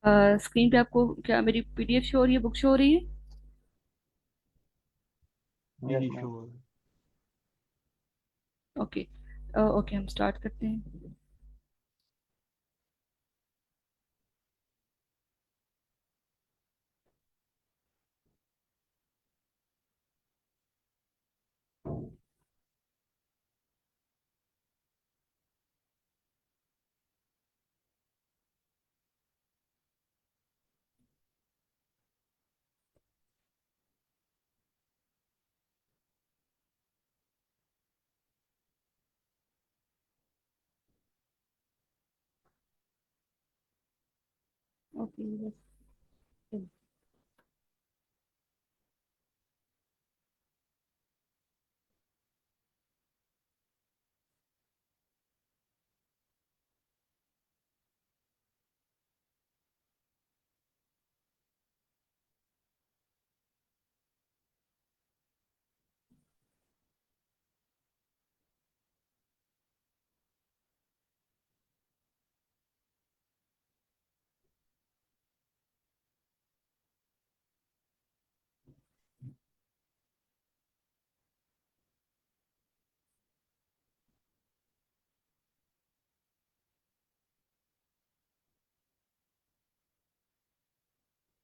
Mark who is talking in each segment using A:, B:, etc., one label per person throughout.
A: Screen पे आपको क्या मेरी पीडीएफ शो हो रही है, बुक शो हो रही है?
B: जी
C: यस
B: जी
C: मैम।
B: श्योर।
A: ओके। ओके, हम स्टार्ट करते हैं। ओके बस।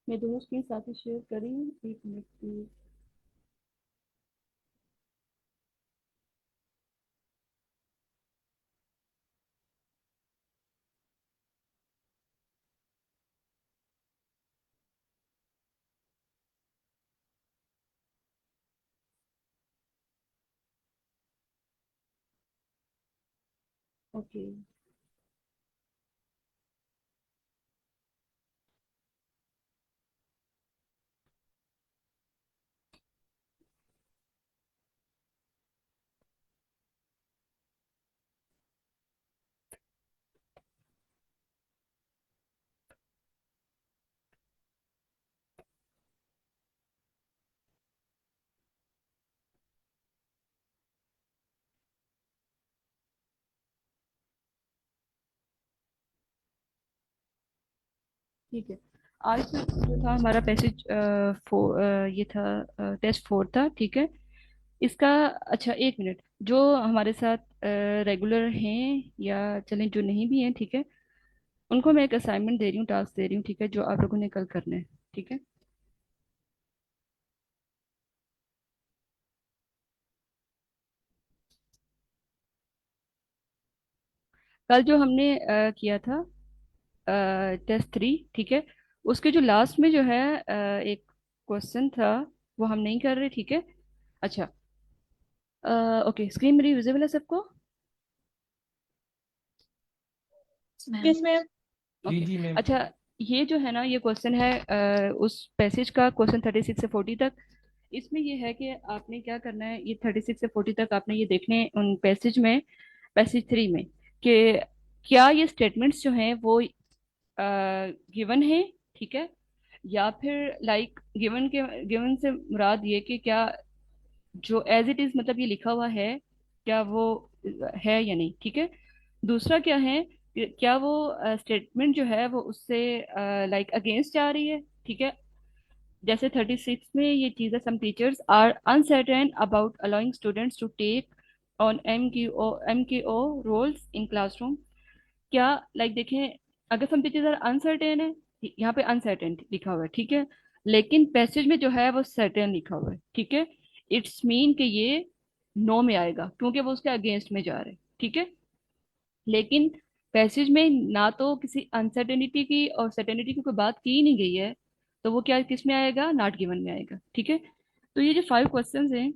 A: मैं दोनों स्क्रीन साथ ही शेयर करी। एक मिनट प्लीज। ओके। ठीक है। आज जो था हमारा पैसेज ये था, टेस्ट 4 था, ठीक है। इसका अच्छा एक मिनट, जो हमारे साथ रेगुलर हैं या चलें जो नहीं भी हैं, ठीक है, उनको मैं एक असाइनमेंट दे रही हूँ, टास्क दे रही हूँ, ठीक है, जो आप लोगों ने कल करना है। ठीक है। कल जो हमने किया था टेस्ट 3, ठीक है, उसके जो लास्ट में जो है एक क्वेश्चन था, वो हम नहीं कर रहे, ठीक है। अच्छा। ओके, स्क्रीन मेरी विजिबल है सबको?
D: Yes ma'am.
B: जी
A: ओके।
B: जी मैम।
A: अच्छा, ये जो है ना, ये क्वेश्चन है उस पैसेज का, क्वेश्चन 36 से 40 तक। इसमें ये है कि आपने क्या करना है, ये 36 से 40 तक आपने ये देखने हैं उन पैसेज में, पैसेज 3 में, कि क्या ये स्टेटमेंट्स जो हैं वो गिवन है, ठीक है, या फिर लाइक गिवन के, गिवन से मुराद ये कि क्या जो एज इट इज मतलब ये लिखा हुआ है, क्या वो है या नहीं, ठीक है। दूसरा क्या है कि क्या वो स्टेटमेंट जो है वो उससे लाइक अगेंस्ट जा रही है, ठीक है। जैसे 36 में ये चीज़ है, some teachers are uncertain about allowing students to take on M K O roles in classroom. क्या लाइक देखें, अगर सम टीचर्स आर अनसर्टेन है, यहाँ पे अनसर्टेन लिखा हुआ है, ठीक है, लेकिन पैसेज में जो है वो सर्टेन लिखा हुआ है, ठीक है। इट्स मीन कि ये नो में आएगा क्योंकि वो उसके अगेंस्ट में जा रहे हैं, ठीक है। लेकिन पैसेज में ना तो किसी अनसर्टेनिटी की और सर्टेनिटी की कोई बात की नहीं गई है, तो वो क्या किस में आएगा, नॉट गिवन में आएगा, ठीक है। तो ये जो 5 क्वेश्चंस हैं,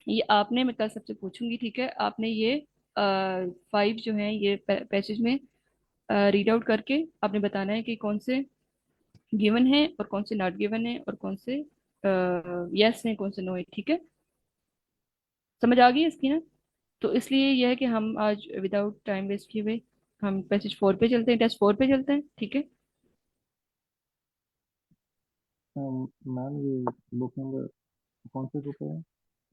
A: ये आपने, मैं कल सबसे पूछूंगी, ठीक है, आपने ये 5 जो हैं ये पैसेज में रीड आउट करके आपने बताना है कि कौन से गिवन है और कौन से नॉट गिवन है और कौन से यस है, कौन से नो है, ठीक है। समझ आ गई इसकी ना? तो इसलिए यह है कि हम आज विदाउट टाइम वेस्ट किए हुए हम पैसेज 4 पे चलते हैं, टेस्ट 4 पे चलते हैं, ठीक है।
C: मैम ये बुक नंबर कौन से बुक है?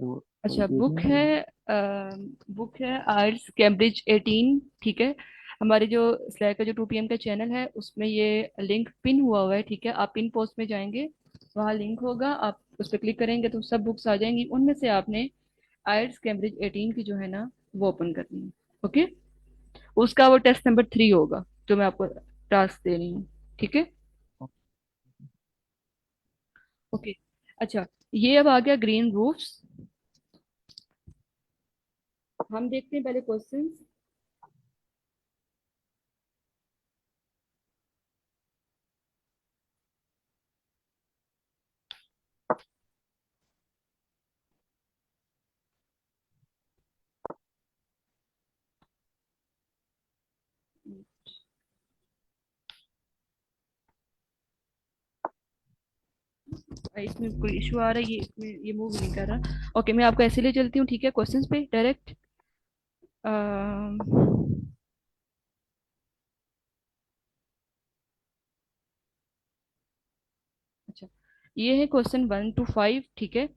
C: तो
A: अच्छा, बुक
C: 18
A: है
C: है।
A: बुक है आर्ट्स कैम्ब्रिज 18, ठीक है। हमारे जो स्लैक का जो 2 PM का चैनल है उसमें ये लिंक पिन हुआ हुआ है, ठीक है। आप पिन पोस्ट में जाएंगे, वहाँ लिंक होगा, आप उस पर क्लिक करेंगे तो सब बुक्स आ जाएंगी। उनमें से आपने आयट्स कैम्ब्रिज 18 की जो है ना वो ओपन करनी है। ओके, उसका वो टेस्ट नंबर 3 होगा जो मैं आपको टास्क दे रही हूँ, ठीक है। ओके, अच्छा, ये अब आ गया ग्रीन रूफ्स। हम देखते हैं पहले क्वेश्चन। इसमें कोई इशू आ रहा है, ये इसमें ये मूव नहीं कर रहा। ओके, मैं आपको ऐसे ले चलती हूँ, ठीक है, क्वेश्चंस पे डायरेक्ट। अच्छा, ये है क्वेश्चन 1 to 5, ठीक है।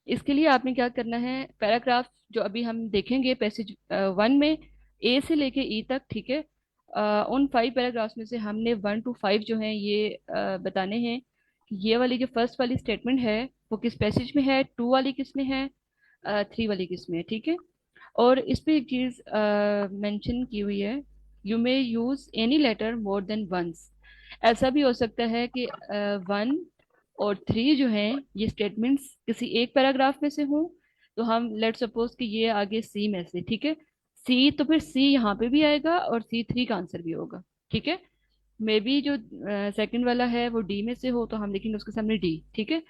A: इसके लिए आपने क्या करना है, पैराग्राफ जो अभी हम देखेंगे पैसेज 1 में, ए से लेके ई तक, ठीक है। उन 5 पैराग्राफ्स में से हमने 1 to 5 जो है ये बताने हैं कि ये वाली जो फर्स्ट वाली स्टेटमेंट है वो किस पैसेज में है, 2 वाली किस में है, 3 वाली किस में है, ठीक है। और इस पे एक चीज मेंशन की हुई है, you may use any letter more than once. ऐसा भी हो सकता है कि 1 और 3 जो हैं ये स्टेटमेंट्स किसी एक पैराग्राफ में से हों। तो हम लेट सपोज कि ये आगे सी में से, ठीक है, सी, तो फिर सी यहाँ पे भी आएगा और C3 का आंसर भी होगा, ठीक है। मे बी जो सेकंड वाला है वो डी में से हो तो हम लिखेंगे उसके सामने डी, ठीक है।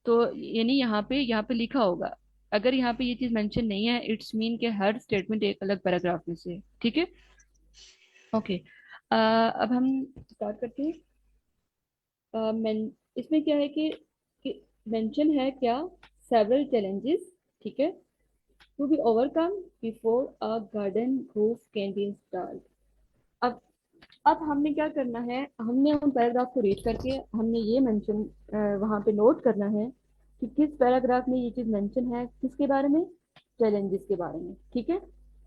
A: तो यानी यहाँ पे लिखा होगा, अगर यहाँ पे ये चीज मेंशन नहीं है इट्स मीन के हर स्टेटमेंट एक अलग पैराग्राफ में से है, ठीक है। ओके, अब हम स्टार्ट करते हैं। इसमें क्या है कि मेंशन है क्या, सेवरल चैलेंजेस, ठीक है, to be overcome before a garden roof can be installed. अब अब हमने क्या करना है, हमने उन पैराग्राफ को रीड करके हमने ये मेंशन वहां पे नोट करना है कि किस पैराग्राफ में ये चीज मेंशन है, किसके बारे में, चैलेंजेस के बारे में, ठीक है।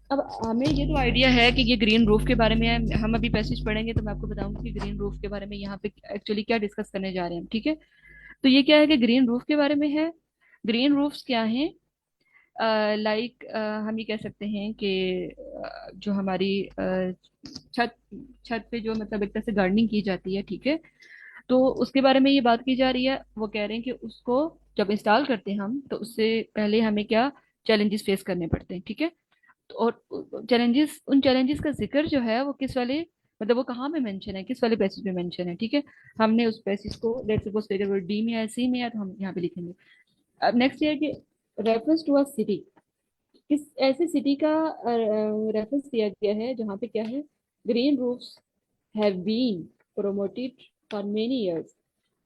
A: अब हमें ये तो आइडिया है कि ये ग्रीन रूफ के बारे में है, हम अभी पैसेज पढ़ेंगे तो मैं आपको बताऊंगी कि ग्रीन रूफ के बारे में यहाँ पे एक्चुअली क्या डिस्कस करने जा रहे हैं हम, ठीक है। तो ये क्या है कि ग्रीन रूफ के बारे में है। ग्रीन रूफ्स क्या हैं, लाइक हम ये कह सकते हैं कि जो हमारी छत छत पे जो मतलब एक तरह से गार्डनिंग की जाती है, ठीक है। तो उसके बारे में ये बात की जा रही है, वो कह रहे हैं कि उसको जब इंस्टॉल करते हैं हम तो उससे पहले हमें क्या चैलेंजेस फेस करने पड़ते हैं, ठीक है। तो और चैलेंजेस, उन चैलेंजेस का जिक्र जो है वो किस वाले, मतलब वो कहाँ पे मेंशन है, किस वाले पैसेज में मेंशन है, ठीक है। हमने उस पैसेज को लेट्स सपोज अगर वो डी में है, सी में है, तो हम यहाँ पे लिखेंगे। अब नेक्स्ट ये है कि रेफरेंस टू अ सिटी, किस ऐसी सिटी का रेफरेंस दिया गया है जहाँ पे क्या है, green roofs have been promoted for many years.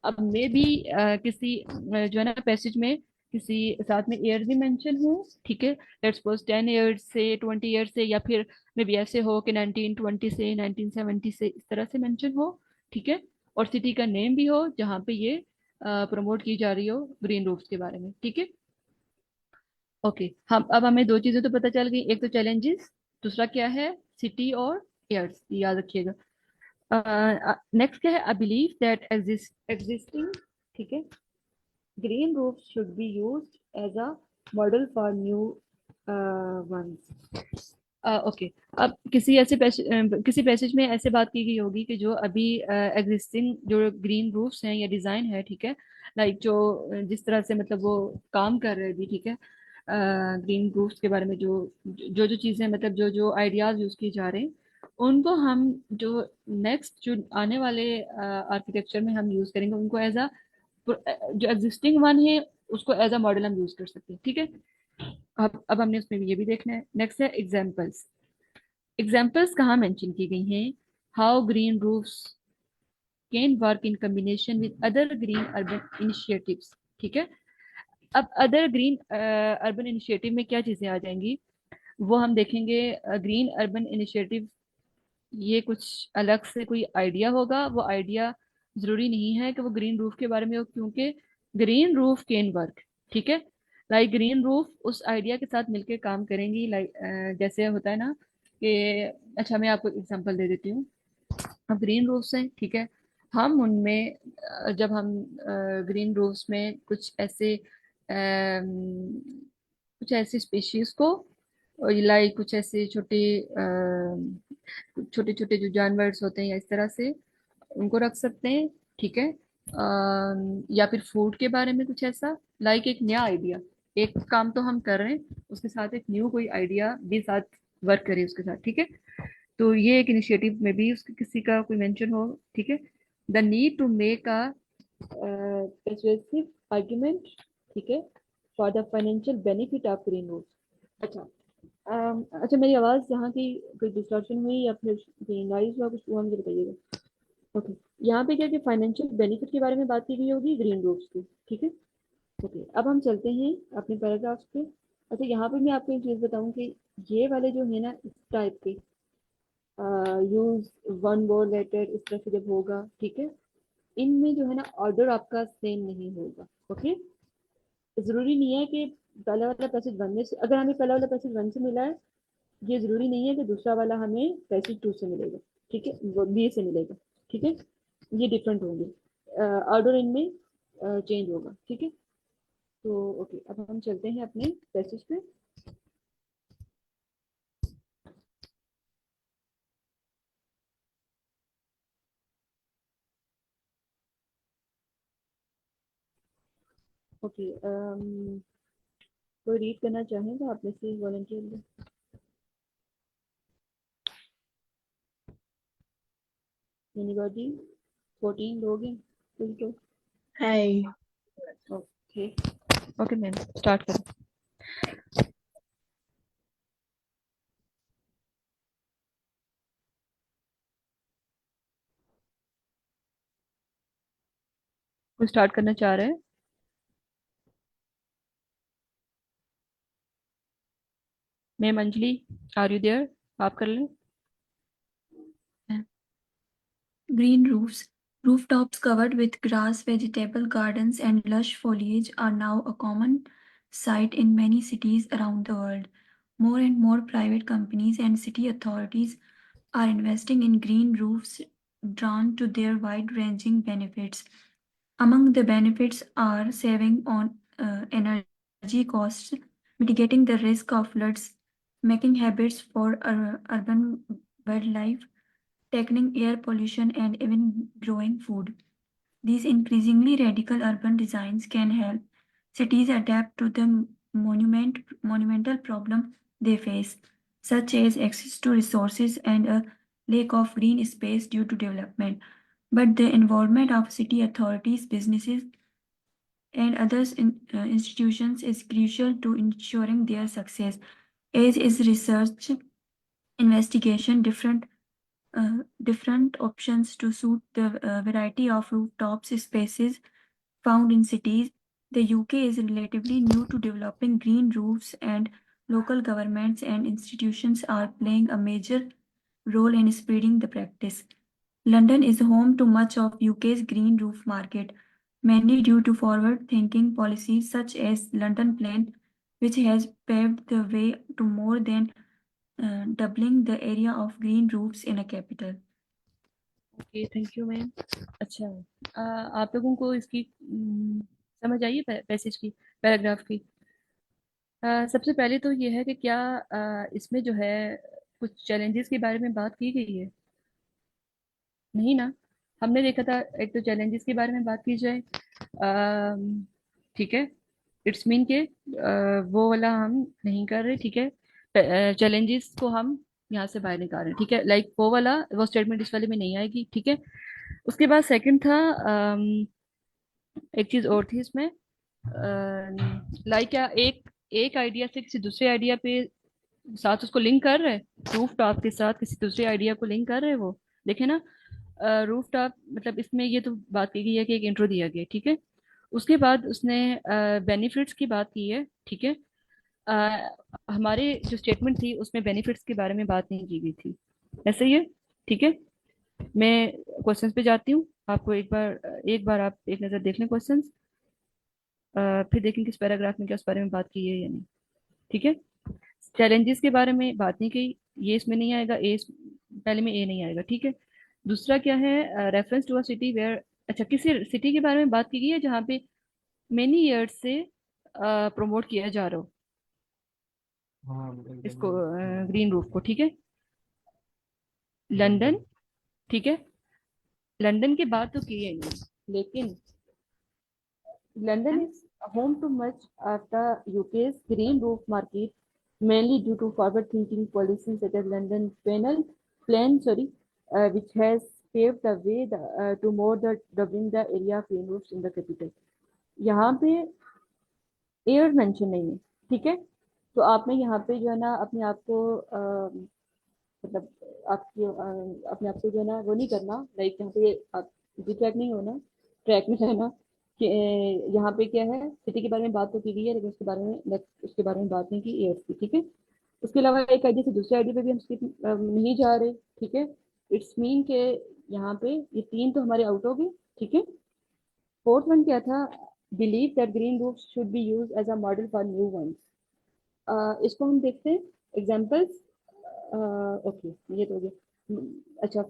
A: अब मे बी किसी जो है ना पैसेज में किसी साथ में ईयर भी मेंशन हो, ठीक है। लेट्स सपोज 10 ईयर्स से 20 ईयर्स से, या फिर मे बी ऐसे हो कि 1920 से 1970 से, इस तरह से मेंशन हो, ठीक है। और सिटी का नेम भी हो जहाँ पे ये प्रमोट की जा रही हो ग्रीन रूफ्स के बारे में, ठीक है। ओके, हम अब हमें दो चीजें तो पता चल गई, एक तो चैलेंजेस, दूसरा क्या है, सिटी और एयर्स, याद रखिएगा। नेक्स्ट क्या है, आई बिलीव दैट एग्जिस्टिंग, ठीक है, green roof should be used as a model for new ones. Okay, अब किसी पैसेज में ऐसे बात की गई होगी कि जो अभी एग्जिस्टिंग जो ग्रीन रूफ्स हैं या डिजाइन है, ठीक है, लाइक जो जिस तरह से मतलब वो काम कर रहे हैं अभी, ठीक है, ग्रीन रूफ्स के बारे में जो जो जो चीजें मतलब जो जो आइडियाज यूज किए जा रहे हैं उनको हम जो नेक्स्ट जो आने वाले आर्किटेक्चर में हम यूज करेंगे उनको एज अ, जो एग्जिस्टिंग वन है उसको एज अ मॉडल हम यूज कर सकते हैं, ठीक है। अब हमने उसमें ये भी देखना है। नेक्स्ट है एग्जाम्पल्स। एग्जाम्पल्स कहाँ मेंशन की गई हैं, how green roofs can work in combination with other green urban initiatives, ठीक है। अब अदर ग्रीन अर्बन इनिशिएटिव में क्या चीजें आ जाएंगी वो हम देखेंगे। ग्रीन अर्बन इनिशिएटिव ये कुछ अलग से कोई आइडिया होगा, वो आइडिया जरूरी नहीं है कि वो ग्रीन रूफ के बारे में हो, क्योंकि ग्रीन रूफ कैन वर्क, ठीक है, लाइक ग्रीन रूफ उस आइडिया के साथ मिलकर काम करेंगी, लाइक जैसे होता है ना कि अच्छा मैं आपको एग्जांपल दे देती हूँ। अब ग्रीन रूफ्स हैं, ठीक है। हम उनमें जब हम ग्रीन रूफ्स में कुछ ऐसी स्पीशीज को, लाइक कुछ ऐसे छोटे छोटे जो जानवर्स होते हैं या इस तरह से उनको रख सकते हैं, ठीक है। या फिर फूड के बारे में कुछ ऐसा, लाइक एक नया आइडिया, एक काम तो हम कर रहे हैं उसके साथ एक न्यू कोई आइडिया भी साथ वर्क करें उसके साथ, ठीक है। तो ये एक इनिशिएटिव में भी उसके किसी का कोई मेंशन हो, ठीक है। The need to make a persuasive argument, ठीक है, for the financial benefit of green rules. अच्छा, अच्छा मेरी आवाज यहाँ की कोई डिस्टॉर्शन हुई या फिर नॉइज हुआ, कुछ हुआ मुझे बताइएगा। ओके, यहाँ पे क्या कि फाइनेंशियल बेनिफिट के बारे में बात की गई होगी ग्रीन रूल्स की, ठीक है। ओके, अब हम चलते हैं अपने पैराग्राफ्स पे। अच्छा, यहाँ पे मैं आपको एक चीज बताऊं कि ये वाले जो है ना इस टाइप के यूज वन वर्ड लेटर इस तरह से जब होगा, ठीक है, इनमें जो है ना ऑर्डर आपका सेम नहीं होगा। ओके, जरूरी नहीं है कि पहला वाला पैसेज वन में से, अगर हमें पहला वाला पैसेज वन से मिला है, ये जरूरी नहीं है कि दूसरा वाला हमें पैसेज टू से मिलेगा, ठीक है, वो बी से मिलेगा, ठीक है। ये डिफरेंट होंगे, ऑर्डर इनमें चेंज होगा, ठीक है। तो ओके, अब हम चलते हैं अपने पैसेज पे। ओके, कोई रीड करना चाहेगा आप में से वॉलंटियर? एनीबॉडी? 14 लोग हैं कुल तो।
D: Hey.
A: Okay, okay ma'am start करें। कोई स्टार्ट करना चाह रहे हैं? Ma'am Anjali, are you there? आप कर लें।
B: Green roofs. Rooftops covered with grass, vegetable gardens, and lush foliage are now a common sight in many cities around the world. More and more private companies and city authorities are investing in green roofs, drawn to their wide ranging benefits. Among the benefits are saving on energy costs, mitigating the risk of floods, making habits for urban wildlife, tackling air pollution, and even growing food. These increasingly radical urban designs can help cities adapt to the monumental problem they face, such as access to resources and a lack of green space due to development. But the involvement of city authorities, businesses, and institutions is crucial to ensuring their success, as is research, investigation, different options to suit the variety of rooftop spaces found in cities. The UK is relatively new to developing green roofs, and local governments and institutions are playing a major role in spreading the practice. London is home to much of UK's green roof market, mainly due to forward thinking policies such as London Plan, which has paved the way to more than doubling the area of green roofs in a capital.
A: Okay, thank you ma'am. अच्छा, आप लोगों को इसकी समझ आई है passage की, paragraph की? सबसे पहले तो ये है कि क्या इसमें जो है कुछ चैलेंजेस के बारे में बात की गई है? नहीं ना। हमने देखा था एक तो चैलेंजेस के बारे में बात की जाए, ठीक है। इट्स मीन के वो वाला हम नहीं कर रहे, ठीक है। चैलेंजेस को हम यहाँ से बाहर निकाल रहे हैं, ठीक है। लाइक वो वाला, वो स्टेटमेंट इस वाले में नहीं आएगी, ठीक है। उसके बाद सेकंड था, एक चीज और थी इसमें, लाइक क्या एक एक आइडिया से किसी दूसरे आइडिया पे साथ उसको लिंक कर रहे हैं, रूफ टॉप के साथ किसी दूसरे आइडिया को लिंक कर रहे हैं वो, देखे ना। रूफ टॉप मतलब इसमें ये तो बात की गई है कि एक इंट्रो दिया गया, ठीक है। उसके बाद उसने बेनिफिट्स की बात की है, ठीक है। हमारे जो स्टेटमेंट थी उसमें बेनिफिट्स के बारे में बात नहीं की गई थी, ऐसे ही है, ठीक है। मैं क्वेश्चंस पे जाती हूँ, आपको एक बार आप एक नज़र देख लें क्वेश्चंस, फिर देखें किस पैराग्राफ में क्या उस बारे में बात की है या नहीं, ठीक है। चैलेंजेस के बारे में बात नहीं की, ये इसमें नहीं आएगा, पहले में ए नहीं आएगा, ठीक है। दूसरा क्या है, reference to a city where, अच्छा किसी सिटी के बारे में बात की गई है जहाँ पे मेनी ईयर्स से प्रमोट किया जा रहा हो
C: हाँ
A: इसको,
C: हाँ,
A: ग्रीन रूफ को, ठीक है। London,
C: London.
A: ठीक है। लंदन की बात तो की है नहीं, लेकिन London is home to much of the UK's green roof market, mainly due to forward-thinking policies such as London Panel Plan, which has paved the way to more the doubling the area of green roofs in the capital. यहाँ पे air mention नहीं है, ठीक है। तो आपने यहाँ पे जो है ना अपने आप को मतलब आपकी अपने आप को जो है ना वो नहीं करना, लाइक यहाँ पे आप ट्रैक नहीं होना, ट्रैक में रहना कि यहाँ पे क्या है, सिटी के बारे में बात तो की गई है लेकिन उसके बारे में बात नहीं की एयर्स की, ठीक है। उसके अलावा एक आईडी से दूसरे आईडी पे भी हम skip, नहीं जा रहे, ठीक है। इट्स मीन के यहाँ पे ये तीन तो हमारे आउट हो गए, ठीक है। फोर्थ वन क्या था, believe that green roof should be use as a model for new ones. इसको हम देखते हैं एग्जाम्पल्स। ओके, ये तो हो गया। अच्छा,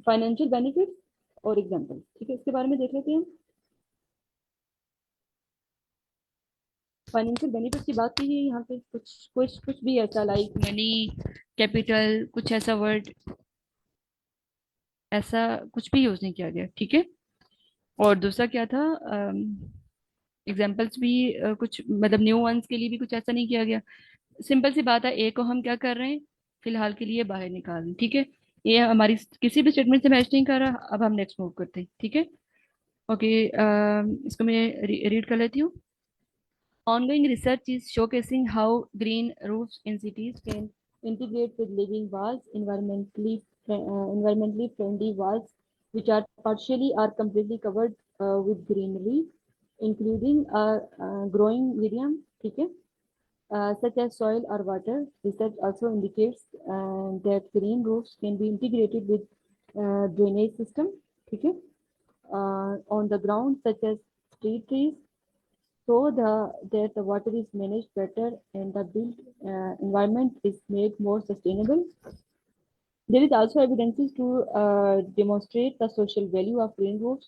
A: फाइनेंशियल बेनिफिट और एग्जाम्पल, ठीक है, इसके बारे में देख लेते हैं। फाइनेंशियल बेनिफिट की बात की है यहाँ पे, कुछ कुछ कुछ भी ऐसा लाइक मनी, कैपिटल, कुछ ऐसा वर्ड, ऐसा कुछ भी यूज नहीं किया गया, ठीक है। और दूसरा क्या था, एग्जाम्पल्स भी कुछ मतलब न्यू वंस के लिए भी कुछ ऐसा नहीं किया गया। सिंपल सी बात है, ए को हम क्या कर रहे हैं, फिलहाल के लिए बाहर निकाल रहे हैं, ठीक है। ये हमारी किसी भी स्टेटमेंट से मैच नहीं कर रहा, अब हम नेक्स्ट मूव करते हैं, ठीक है। ओके, इसको मैं रीड कर लेती हूँ। Ongoing research is showcasing how green roofs in cities can integrate with living walls, environmentally friendly walls, which are partially or completely covered with greenery, including a growing medium, okay, such as soil or water. Research also indicates that green roofs can be integrated with drainage system, okay, on the ground, such as street trees, so that the water is managed better and the built environment is made more sustainable. There is also evidences to demonstrate the social value of green roofs.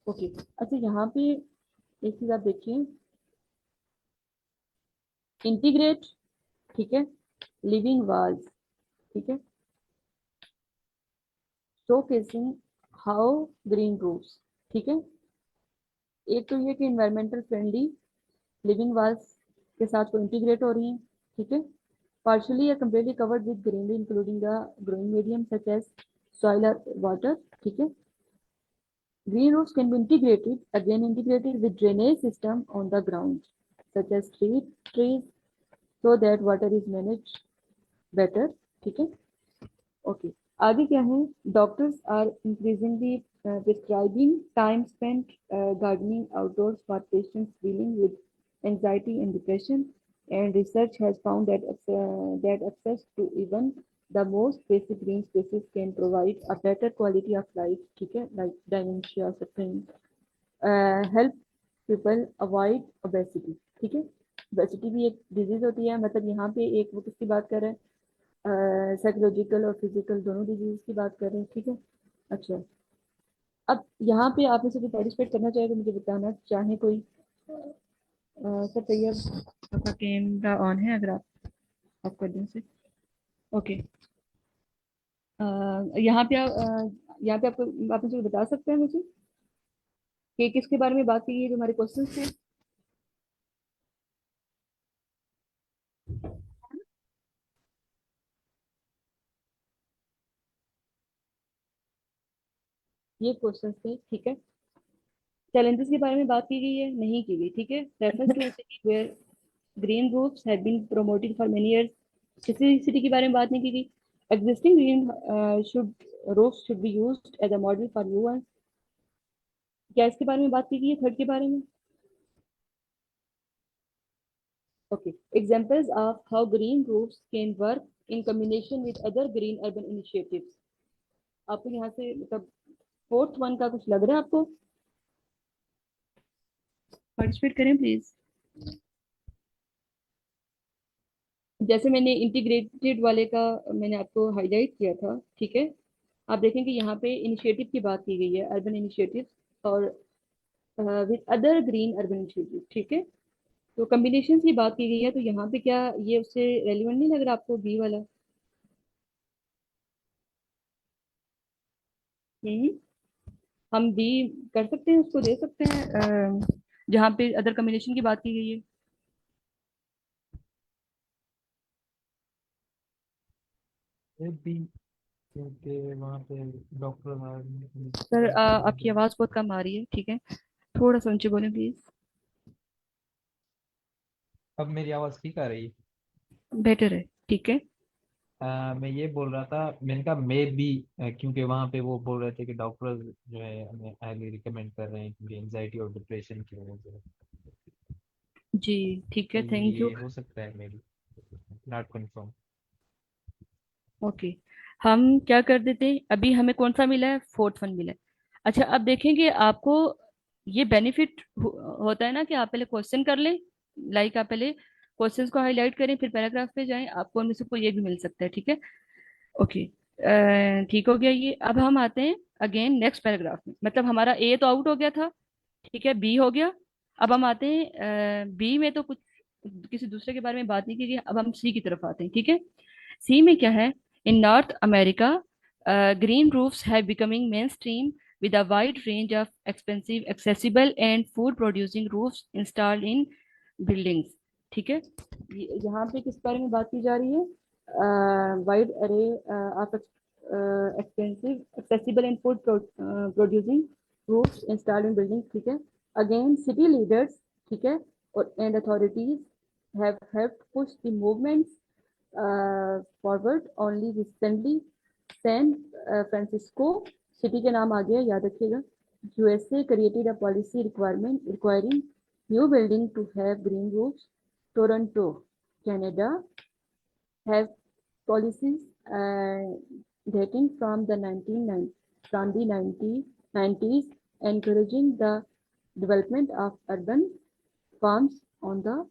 A: Okay, अच्छा यहाँ पे एक चीज आप देखिए, integrate, ठीक है, living walls, ठीक है, showcasing how green roofs, ठीक है। एक तो ये कि environmental friendly लिविंग walls के साथ वो इंटीग्रेट हो रही हैं, ठीक है। Partially or completely covered with greenery, including the growing medium such as soil or water, ठीक है। Green roofs can be integrated with drainage system on the ground, such as street trees, so that water is managed better, ठीक है। Okay, आगे क्या है, doctors are increasingly prescribing time spent gardening outdoors for patients dealing with anxiety and depression, and research has found that access to even the most basic green spaces can provide a better quality of life, ठीक है, like dementia suffering, help people avoid obesity, ठीक है। obesity भी एक disease होती है, मतलब यहाँ पे एक वो किसकी बात कर रहे हैं, साइकोलॉजिकल और फिजिकल दोनों डिजीज की बात कर रहे हैं, ठीक है। अच्छा, अब यहाँ पे आप में से जो पार्टिसिपेट करना चाहेगा मुझे बताना चाहे कोई, सर तैयब आपका कैमरा ऑन है, अगर आप कर दें से। ओके, यहाँ पे आपको आप मुझे बता सकते हैं मुझे कि किसके बारे में बात की गई, जो हमारे क्वेश्चन थे। ये क्वेश्चन थे, ठीक है। चैलेंजेस के बारे में बात की गई है, नहीं की गई, ठीक है। Reference to city where green roofs have been promoted for many years, किसी सिटी के बारे में बात नहीं की गई। Existing green roofs should be used as a model for new ones, क्या इसके बारे में बात की गई है, थर्ड के बारे में। Okay, examples of how green roofs can work in combination with other green urban initiatives। आपको यहाँ से मतलब फोर्थ वन का कुछ लग रहा है आपको, पार्टिसिपेट करें प्लीज। जैसे मैंने इंटीग्रेटेड वाले का मैंने आपको हाईलाइट किया था, ठीक है। आप देखेंगे यहाँ पे इनिशिएटिव की बात की गई है, अर्बन इनिशिएटिव और with other green urban initiative, ठीक है। तो कॉम्बिनेशन की बात की गई है, तो यहाँ पे क्या ये उससे रेलिवेंट नहीं लग रहा आपको बी वाला? हम्म। हम बी कर सकते हैं, उसको दे सकते हैं जहाँ पे अदर कॉम्बिनेशन की बात की गई है।
E: ये भी, क्योंकि वहाँ पे डॉक्टर
A: सर आपकी आवाज़ बहुत कम आ रही है, ठीक है, थोड़ा सा ऊंचे बोलें प्लीज।
E: अब मेरी आवाज़ ठीक आ रही है?
A: बेटर है, ठीक है।
E: मैं ये बोल रहा था, मैंने कहा मे बी, क्योंकि वहाँ पे वो बोल रहे थे कि डॉक्टर जो है हमें हाईली रिकमेंड कर रहे हैं क्योंकि एंजाइटी और डिप्रेशन की वजह से।
A: जी ठीक
E: तो
A: है, थैंक यू।
E: ये हो सकता है, may be, not confirm.
A: Okay, हम क्या कर देते हैं, अभी हमें कौन सा मिला है, फोर्थ वन मिला है। अच्छा, अब देखेंगे आपको ये बेनिफिट होता है ना कि आप पहले क्वेश्चन कर लें, लाइक आप पहले क्वेश्चंस को हाईलाइट करें फिर पैराग्राफ पे जाएं, आपको उनमें से कोई एक भी मिल सकता है, ठीक है। ओके, ठीक हो गया ये। अब हम आते हैं अगेन नेक्स्ट पैराग्राफ में, मतलब हमारा ए तो आउट हो गया था, ठीक है, बी हो गया। अब हम आते हैं बी में तो कुछ किसी दूसरे के बारे में बात नहीं की गई, अब हम सी की तरफ आते हैं, ठीक है। सी में क्या है, in north America green roofs have becoming mainstream with a wide range of expensive accessible and food producing roofs installed in buildings, ठीक है। यहाँ पे किस बारे में बात की जा रही है, वाइड अरे of expensive accessible and food producing roofs installed in buildings, ठीक है। अगेन सिटी लीडर्स, ठीक है, और and authorities have helped push the movements forward. Only recently San Francisco city के नाम आ गया, याद रखिएगा, USA created a policy requirement requiring new building to have green roofs. Toronto Canada have policies dating from the 1990s encouraging the development of urban farms on the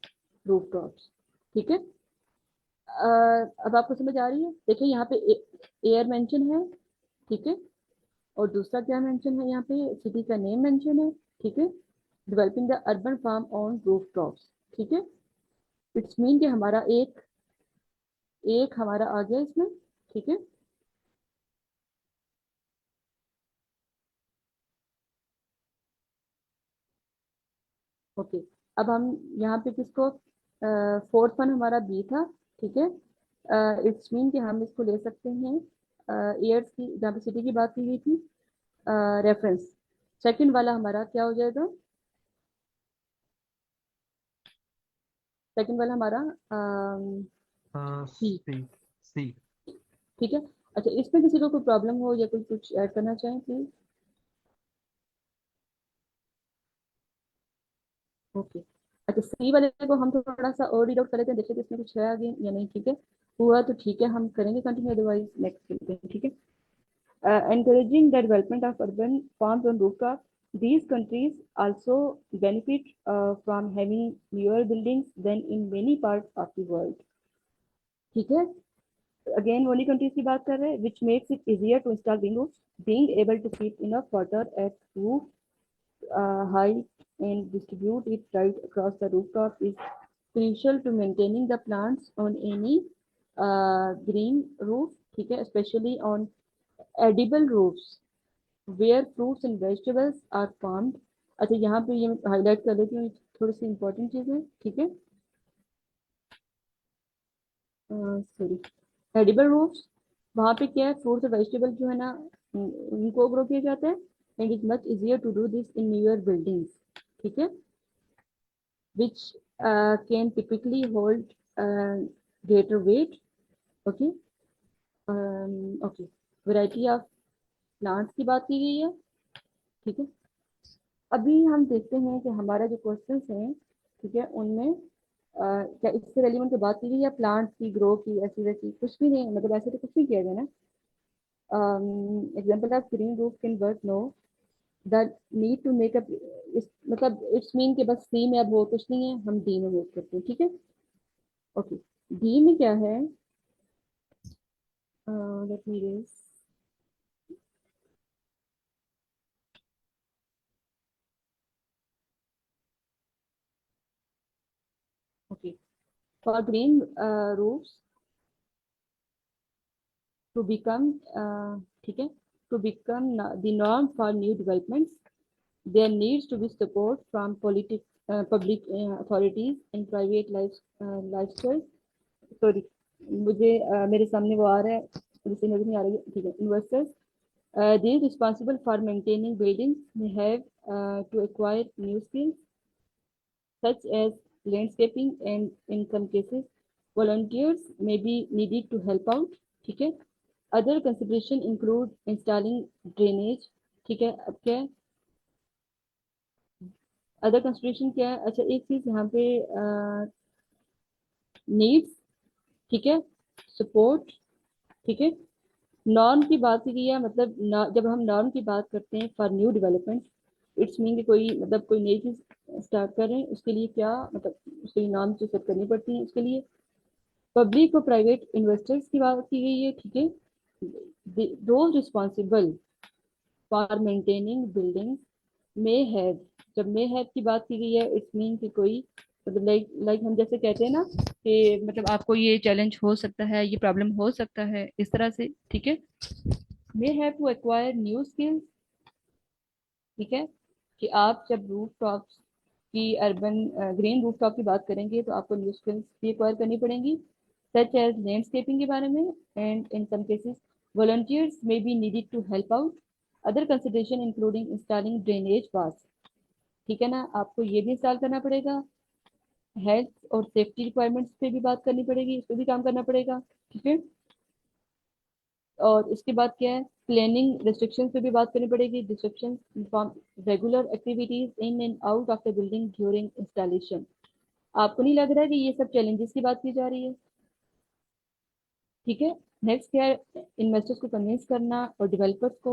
A: rooftops, ठीक है। अब आपको समझ आ रही है, देखिए यहाँ पे एयर मेंशन है, ठीक है, और दूसरा क्या मेंशन है, यहाँ पे सिटी का नेम मेंशन है, ठीक है। Developing the urban farm on rooftops, ठीक है। इट्स मीन कि हमारा एक एक हमारा आ गया इसमें, ठीक है। ओके, अब हम यहाँ पे किसको, फोर्थ वन हमारा बी था, ठीक है। इट्स मीन कि हम इसको ले सकते हैं ईयर्स की, जहाँ पे सिटी की बात की गई थी, रेफरेंस। सेकंड वाला हमारा क्या हो जाएगा, सेकंड वाला हमारा सी,
E: सी। सी।
A: ठीक है। अच्छा, इसमें किसी को कोई प्रॉब्लम हो या कोई कुछ ऐड करना चाहें प्लीज? ओके, अच्छा सी वाले को हम थोड़ा सा और रीड आउट कर लेते हैं, देखते हैं कि इसमें कुछ है आगे या नहीं, ठीक है। हुआ तो ठीक है, हम करेंगे कंटिन्यू, अदरवाइज नेक्स्ट करते हैं, ठीक है। Encouraging the development of urban farms on rooftop. These countries also benefit from having newer buildings than in many parts of the world, ठीक है। अगेन वही कंट्रीज की बात कर रहे हैं, which makes it easier to install green roof, being able to keep enough water at roof height and distribute it right across the rooftop is crucial to maintaining the plants on any green roof, ठीक है, especially on edible roofs where fruits and vegetables are farmed। अच्छा, यहाँ पे ये highlight कर लेती हूँ, थोड़ी सी इंपॉर्टेंट चीज है, ठीक है। सॉरी, एडिबल रूट्स, वहाँ पे क्या है, फ्रूट्स और वेजिटेबल जो है ना, उनको ग्रो किया जाता है, and it much easier to do this in newer buildings, ठीक है, which can typically hold greater weight, okay. Okay, variety of plants की बात की गई है, ठीक है। अभी हम देखते हैं कि हमारा जो क्वेश्चंस हैं, ठीक है, उनमें क्या इससे रेलिवेंट की बात की गई या प्लांट्स की ग्रो की, ऐसी वैसी कुछ भी नहीं, मतलब ऐसे तो कुछ नहीं किया गया ना। Example of green roof can work, no the need to make up, मतलब इट्स मीन कि बस सी में अब वो कुछ नहीं है, हम डी में मूव करते हैं, ठीक है। ओके, डी में क्या है? Let me raise. Okay, for green roofs to become ठीक है, to become the norm for new developments, there needs to be support from public authorities and private lifestyle। Sorry, मुझे मेरे सामने वो आ रहा है, मुझे नजर नहीं आ रही है, ठीक है। Investors they responsible for maintaining buildings may have to acquire new skills such as landscaping, and in some cases volunteers may be needed to help out। ठीक है। Other consideration include installing drainage. ठीक है, अब क्या है other consideration क्या है? अच्छा, एक चीज यहाँ पे नीड्स, ठीक है, सपोर्ट, ठीक है। नॉर्म की बात की गई है, मतलब जब हम नॉर्म की बात करते हैं for new development, it's mean कि कोई मतलब कोई नई चीज स्टार्ट कर रहे हैं, उसके लिए क्या मतलब उसके लिए नॉर्म जो सेट करनी पड़ती है उसके लिए। पब्लिक और प्राइवेट इन्वेस्टर्स की बात की गई है, ठीक है। Those responsible for maintaining buildings may have, जब मे हैव की बात की गई है इट्स मीन कि कोई मतलब लाइक लाइक हम जैसे कहते हैं ना कि मतलब आपको ये चैलेंज हो सकता है, ये प्रॉब्लम हो सकता है, इस तरह से। ठीक है, may have to acquire new skills. ठीक है, कि आप जब रूफ टॉप्स की अर्बन ग्रीन रूफ टॉप की बात करेंगे तो आपको न्यू स्किल्स भी एक्वायर करनी पड़ेंगी, सच एज लैंडस्केपिंग के बारे में, and in some cases volunteers may be needed to help out। Other consideration including installing drainage was. ठीक है ना, आपको ये भी इंस्टॉल करना पड़ेगा। हेल्थ और सेफ्टी रिक्वायरमेंट्स पे भी बात करनी पड़ेगी, इस पे भी काम करना पड़ेगा। ठीक है, और इसके बाद क्या है, प्लानिंग रिस्ट्रिक्शंस पे भी बात करनी पड़ेगी। Destruction from regular activities in and out of the building during installation. आपको नहीं लग रहा है कि ये सब चैलेंजेस की बात की जा रही है? ठीक है, नेक्स्ट क्या है, इन्वेस्टर्स को कन्विंस करना और डेवलपर्स को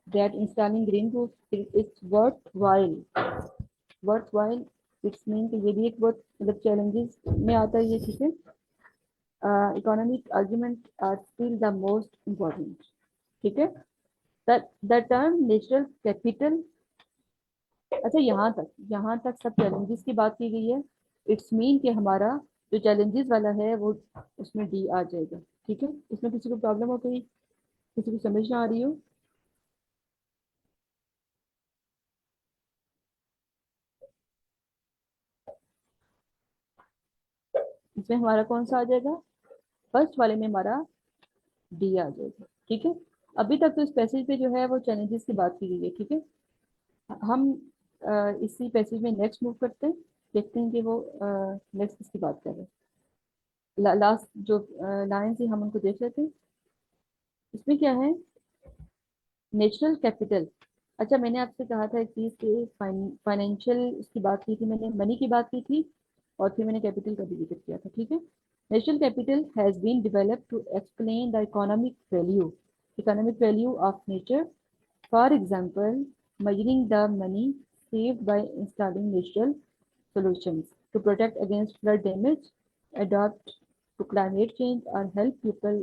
A: that installing green roof it's worth while. It's mean कि ये भी एक बहुत मतलब चैलेंजेस में आता है ये। ठीक है, economic argument are still the most important. ठीक है, द टर्म नेचुरल कैपिटल। अच्छा, यहाँ तक सब चैलेंजेस की बात की गई है। इट्स मीन कि हमारा जो चैलेंजेस वाला है वो उसमें डी आ जाएगा। ठीक है, इसमें किसी को प्रॉब्लम हो गई, किसी को समझ ना आ रही हो? इसमें हमारा कौन सा आ जाएगा? फर्स्ट वाले में हमारा डी आ जाएगा। ठीक है, अभी तक तो इस पैसेज पे जो है वो चैलेंजेस की बात की गई है। ठीक है, हम इसी पैसेज में नेक्स्ट मूव करते हैं, देखते हैं कि वो नेक्स्ट किसकी बात कर रहे हैं। लास्ट जो लाइन से हम उनको देख लेते हैं। इसमें क्या है, नेचुरल कैपिटल। अच्छा, मैंने आपसे कहा था एक चीज कि फाइनेंशियल इसकी बात की थी, मैंने मनी की बात की थी, और फिर मैंने कैपिटल का भी जिक्र किया था। ठीक है, natural capital has been developed to explain the economic value of nature. For example, measuring the money saved by installing natural solutions to protect against flood damage, adapt to climate change, or help people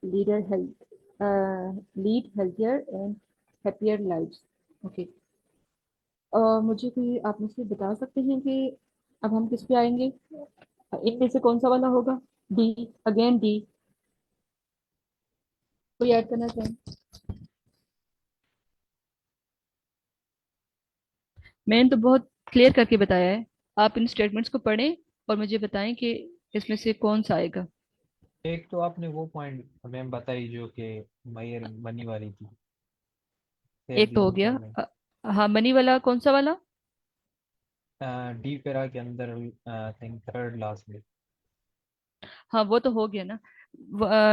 A: lead a lead healthier and happier lives। Okay, मुझे कोई आप मुझसे बता सकते हैं कि अब हम किस पे आएंगे? इनमें से कौन सा वाला होगा? D, again D. कोई ऐड करना चाहें? मैंने तो बहुत क्लियर करके बताया है, आप इन स्टेटमेंट्स को पढ़ें और मुझे बताएं कि इसमें से कौन सा आएगा।
E: एक तो आपने वो पॉइंट मैम बताई जो कि मयर मनी वाली थी, शेयर
A: एक
E: की
A: तो हो गया
E: संख्या में
A: हाँ, मनी वाला कौन सा वाला?
E: डी पेरा के अंदर थिंक थर्ड लास्ट में।
A: हाँ, वो तो हो गया ना।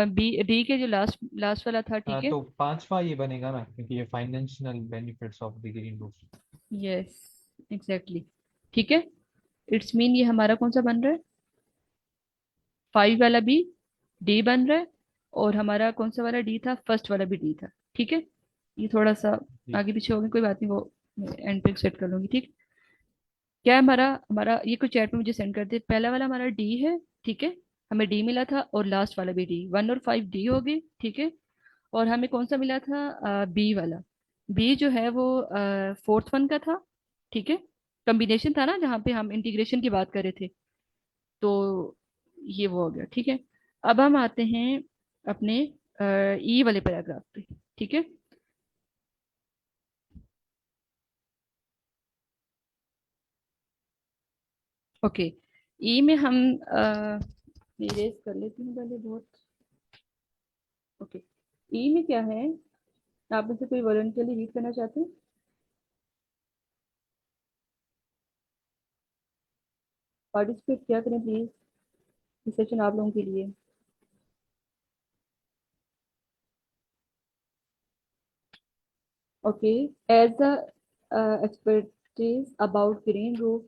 A: बी डी के जो लास्ट लास्ट वाला था, ठीक है।
E: तो पांचवा ये बनेगा ना, क्योंकि ये financial benefits of the green roof.
A: Yes, exactly. ठीक है, इट्स मीन ये हमारा कौन सा बन रहा है? 5 वाला भी डी बन रहा है, और हमारा कौन सा वाला डी था? फर्स्ट वाला भी डी था। ठीक है, ये थोड़ा सा
E: जी।
A: आगे पीछे हो गया, कोई बात नहीं, वो एंड पे सेट कर लूंगी। ठीक, क्या है हमारा हमारा ये कुछ चैट में मुझे सेंड कर दे। पहला वाला हमारा डी है, ठीक है, हमें डी मिला था और लास्ट वाला भी डी, 1 और 5 डी हो गए, ठीक है। और हमें कौन सा मिला था, बी वाला। बी जो है वो फोर्थ वन का था, ठीक है। कॉम्बिनेशन था ना जहाँ पे हम इंटीग्रेशन की बात कर रहे थे, तो ये वो हो गया, ठीक है। अब हम आते हैं अपने ई वाले पैराग्राफ पे, ठीक है। ओके, ई में हम इरेज कर लेती हूँ पहले बहुत। ओके, ई में क्या है, आप में से कोई वॉलंटियरली रीड करना चाहते हैं? पार्टिसिपेट क्या करें प्लीज, ये सेशन आप लोगों के लिए। Okay, as the expertise about green roof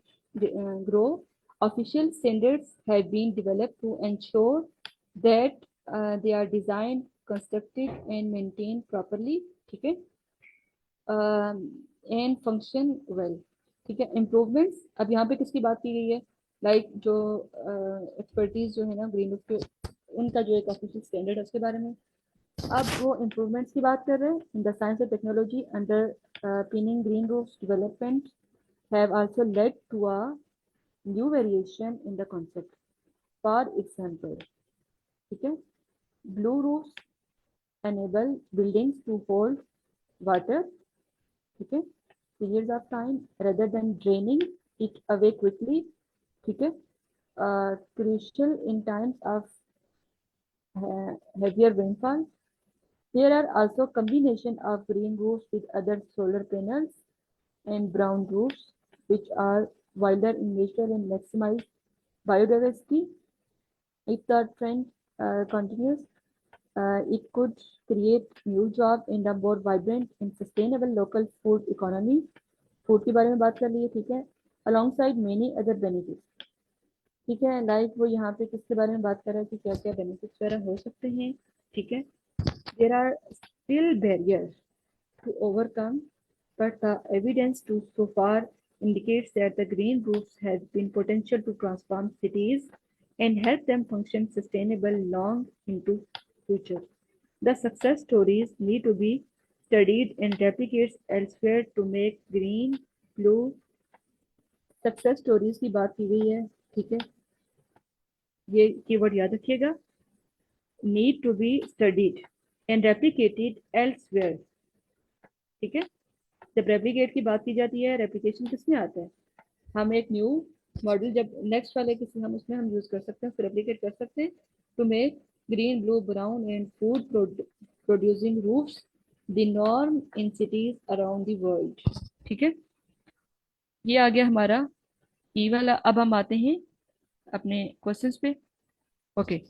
A: grow, official standards have been developed to ensure that they are designed, constructed, and maintained properly. ठीक है, and function well. ठीक है, improvements अब यहाँ पे किसकी बात की गई है, लाइक जो एक्सपर्टीज जो है ना ग्रीन रूफ के, उनका जो एक ऑफिशियल स्टैंडर्ड है उसके बारे में। अब वो इम्प्रूवमेंट्स की बात कर रहे हैं। In the science and technology underpinning green roof development have also led to a new variation in the concept. For example, ठीक है, blue roofs enable buildings to hold water, ठीक है, periods of time rather than draining it away quickly, ठीक है, crucial in times of heavier rainfall. There are also combination of green roofs with other solar panels and brown roofs, which are wilder in nature and maximize biodiversity. If the trend continues, it could create new jobs in a more vibrant and sustainable local food economy. Food के बारे में बात कर ली है, ठीक है, alongside many other benefits, ठीक है। लाइक वो यहाँ पे किसके बारे में बात कर रहा है कि क्या क्या बेनिफिट्स वगैरह हो सकते हैं, ठीक है। There are still barriers to overcome, but the evidence to so far indicates that the green roofs has been potential to transform cities and help them function sustainable long into future. The success stories need to be studied and replicated elsewhere to make green, blue success stories की बात की गई है, ठीक है। ये keyword याद रखिएगा, need to be studied and replicated elsewhere, ठीक है। जब रेप्लिकेट की बात की जाती है, रेप्लिकेशन किसमें आता है, हम एक न्यू मॉडल जब नेक्स्ट वाले किसी हम उसमें हम यूज कर सकते हैं, रेप्लिकेट कर सकते हैं to make green, blue, brown and food producing roofs the norm in cities around the world, ठीक है। ये आ गया हमारा ई वाला। अब हम आते हैं अपने क्वेश्चंस पे। ओके,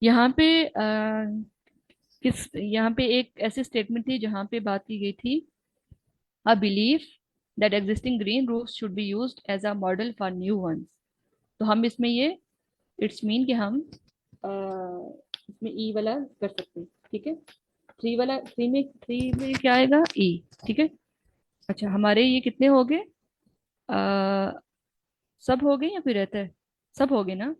A: यहाँ पे यहाँ पे एक ऐसी स्टेटमेंट थी जहाँ पे बात की गई थी, a belief that existing green roofs should be used as a model for new ones. तो हम इसमें ये इट्स मीन कि हम इसमें ई वाला कर सकते हैं, ठीक है। थ्री में क्या आएगा, ई, ठीक है। अच्छा, हमारे ये कितने हो गए, सब हो गए या फिर रहता है, सब हो गए ना।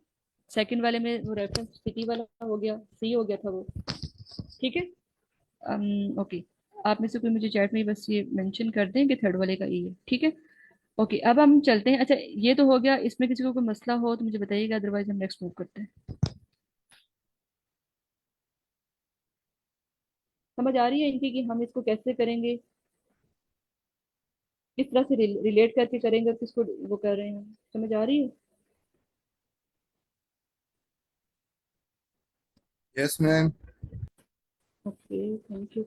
A: सेकंड वाले में वो रेफरेंस सिटी वाला हो गया, सी हो गया था वो, ठीक है। ओके, आप में से कोई मुझे चैट में बस ये मेंशन कर दें कि थर्ड वाले का ई है, ठीक है। ओके, अब हम चलते हैं। अच्छा, ये तो हो गया, इसमें किसी को कोई मसला हो तो मुझे बताइएगा, अदरवाइज हम नेक्स्ट मूव करते हैं। समझ आ रही है इनकी कि हम इसको कैसे करेंगे, किस तरह से रिलेट करके करेंगे, किसको वो कर रहे हैं, समझ आ रही है?
F: Yes ma'am.
A: Okay, thank you.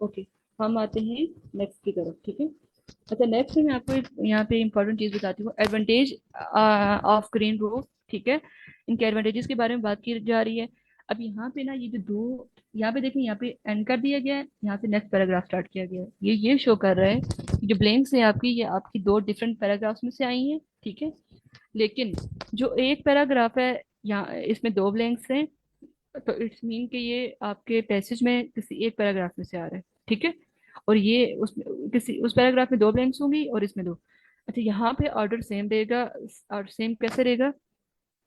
A: Okay, हम आते हैं नेक्स्ट की तरफ, ठीक है। अच्छा, नेक्स्ट में मैं आपको यहाँ पे इंपॉर्टेंट चीज बताती हूँ, एडवांटेज ऑफ ग्रीन रूफ, ठीक है। इनके एडवांटेजेस के बारे में बात की जा रही है। अब यहाँ पे ना ये जो दो, यहाँ पे देखें, यहाँ पे एंड कर दिया गया है, यहाँ से नेक्स्ट पैराग्राफ स्टार्ट किया गया है। ये शो कर रहा है कि जो ब्लैंक्स है आपकी, ये आपकी दो डिफरेंट पैराग्राफ्स में से आई हैं, ठीक है। लेकिन जो एक पैराग्राफ है, यहाँ इसमें दो ब्लैंक्स हैं, तो इट्स मीन कि ये आपके पैसेज में किसी एक पैराग्राफ में से आ रहा है, ठीक है। और ये उसमें किसी उस पैराग्राफ में दो ब्लैंक्स होंगी और इसमें दो। अच्छा, यहाँ पे ऑर्डर सेम रहेगा, और सेम कैसे रहेगा,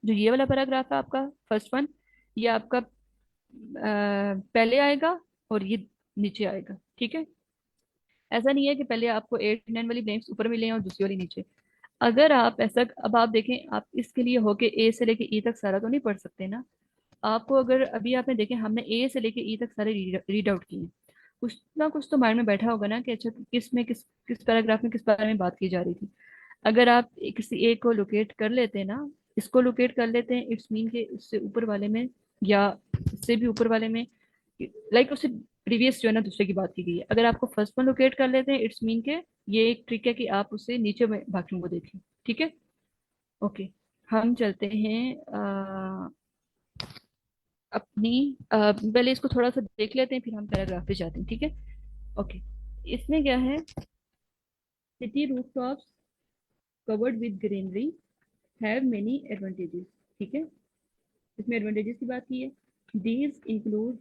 A: जो ये वाला पैराग्राफ है आपका फर्स्ट वन, ये आपका पहले आएगा और ये नीचे आएगा, ठीक है। ऐसा नहीं है कि पहले आपको 8 9 वाली ब्लैंक्स ऊपर मिले और दूसरी वाली नीचे। अगर आप ऐसा, अब आप देखें, आप इसके लिए होके ए से लेके ई तक सारा तो नहीं पढ़ सकते ना। आपको अगर अभी आपने देखे, हमने ए से लेके ई तक सारे रीड आउट किए हैं, कुछ ना कुछ तो माइंड में बैठा होगा ना कि अच्छा किस में किस पैराग्राफ में किस बारे में बात की जा रही थी। अगर आप किसी एक को लोकेट कर लेते हैं ना, इसको लोकेट कर लेते हैं, इट्स मीन के इससे ऊपर वाले में या इससे भी ऊपर वाले में, लाइक उससे प्रीवियस जो है ना दूसरे की बात की गई है, अगर आपको फर्स्ट में लोकेट कर लेते हैं, इट्स मीन के ये एक ट्रिक है कि आप उससे नीचे में बाकियों को देखें, ठीक है। ओके, हम चलते हैं अपनी पहले इसको थोड़ा सा देख लेते हैं, फिर हम पैराग्राफ पे जाते हैं, ठीक है। ओके, इसमें क्या है, city rooftops covered with greenery have many advantages, ठीक है। इसमें एडवांटेजेस की बात की है। These include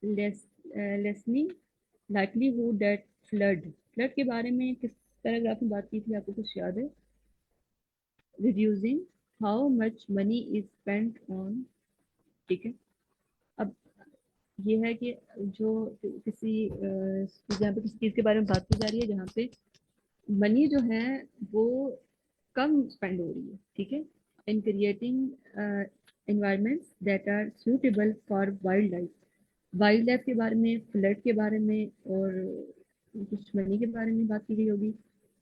A: lessening likelihood that flood के बारे में किस पैराग्राफ में बात की थी, आपको कुछ याद है? Reducing how much money is spent on, ठीक है। अब ये है कि जो किसी जहाँ पे किसी चीज़ के बारे में बात की जा रही है जहाँ पे मनी जो है वो कम स्पेंड हो रही है, ठीक है। In creating environments that are suitable for wildlife के बारे में, फ्लड के बारे में और कुछ मनी के बारे में बात की गई होगी।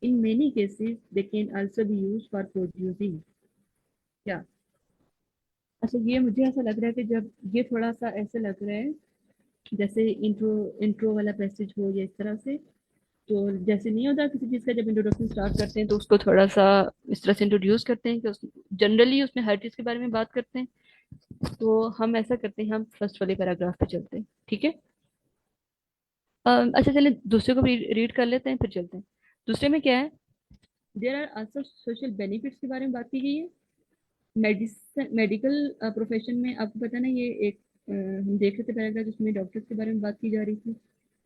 A: In many cases they can also be use for producing, क्या? अच्छा, ये मुझे ऐसा लग रहा है कि जब ये थोड़ा सा ऐसे लग रहा है जैसे इंट्रो इंट्रो वाला पैसेज हो या इस तरह से, तो जैसे नहीं होता किसी चीज़ का जब इंट्रोडक्शन स्टार्ट करते हैं तो उसको थोड़ा सा इस तरह से इंट्रोड्यूस करते हैं कि उस जनरली उसमें हर चीज़ के बारे में बात करते हैं। तो हम ऐसा करते हैं, हम फर्स्ट वाले पैराग्राफ पे चलते हैं, ठीक है। अच्छा चलिए दूसरे को भी रीड कर लेते हैं फिर चलते हैं। दूसरे में क्या है, there are also social benefits के बारे में बात की गई है। मेडिसिन मेडिकल प्रोफेशन में आपको पता ना, ये एक हम देख रहे थे पैराग्राफ जिसमें डॉक्टर्स के बारे में बात की जा रही थी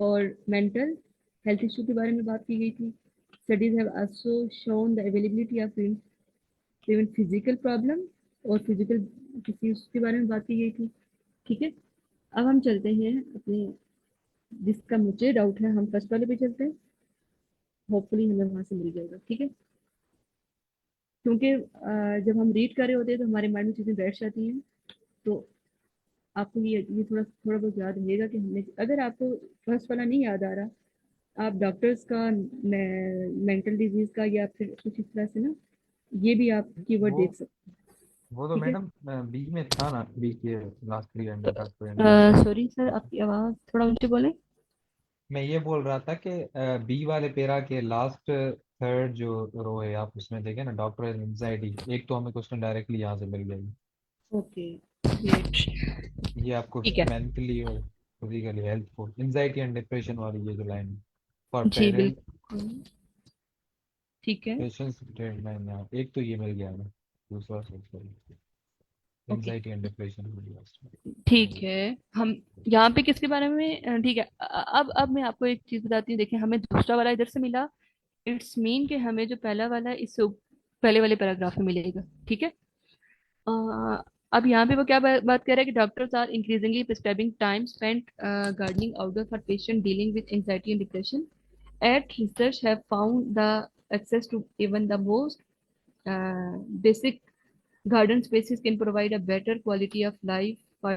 A: और मेंटल हेल्थ इशू के बारे में बात की गई थी। Studies have also shown the availability of even physical problem और फिजिकल डिसीज के बारे में बात की गई थी, ठीक है। अब हम चलते हैं अपने, जिसका मुझे डाउट है हम फर्स्ट वाले पे चलते हैं, होपफुली हमें वहां से मिल जाएगा, ठीक है। क्योंकि जब हम रीड कर रहे होते हैं तो हमारे माइंड में चीज़ें बैठ जाती हैं। तो आपको ये थोड़ा थोड़ा बहुत याद रहेगा कि हमने, अगर आपको फर्स्ट वाला नहीं याद आ रहा, आप डॉक्टर्स का, मेंटल डिजीज का या फिर कुछ इस तरह से ना, ये भी आप कीवर्ड
E: वो
A: देख सकते हैं,
E: वो तो
A: ठीक है।
E: मैडम बी में था ना, बी के लास्ट 300
A: सॉरी सर, आपकी आवाज़ थोड़ा ऊंचे बोले।
E: मैं ये बोल रहा था कि बी वाले पेरा के लास्ट थर्ड जो रो है, आप उसमें देखें ना, डॉक्टर एंजाइटी, एक तो हमें क्वेश्चन डायरेक्टली यहाँ से मिल जाएगी।
A: ओके, ग्रेट,
E: ये आपको
A: ठीक है।
E: मेंटली और physically healthful anxiety and depression वाली ये जो लाइन फॉर
A: जी
E: पेरेंट
A: बिल्कुल, ठीक है।
E: पेशेंट्स ट्रीटमेंट, यहाँ एक तो ये मिल गया हमें, दूसरा सोच
A: ओके,
E: एंजाइटी एंड डिप्रेशन मिल
A: ठीक
E: गया।
A: है। हम यहाँ पे किसके बारे में ठीक है, अब मैं आपको एक चीज बताती हूँ। देखिए, हमें दूसरा वाला इधर से मिला, इट्स मीन कि हमें जो पहला वाला है इससे पहले वाले पैराग्राफ में मिलेगा, ठीक है। अब यहाँ पे वो क्या बात कर रहा है कि doctors are increasingly prescribing time spent gardening outdoor for patient dealing with anxiety and depression at research have found the access to even the most basic garden spaces can provide a better quality of life for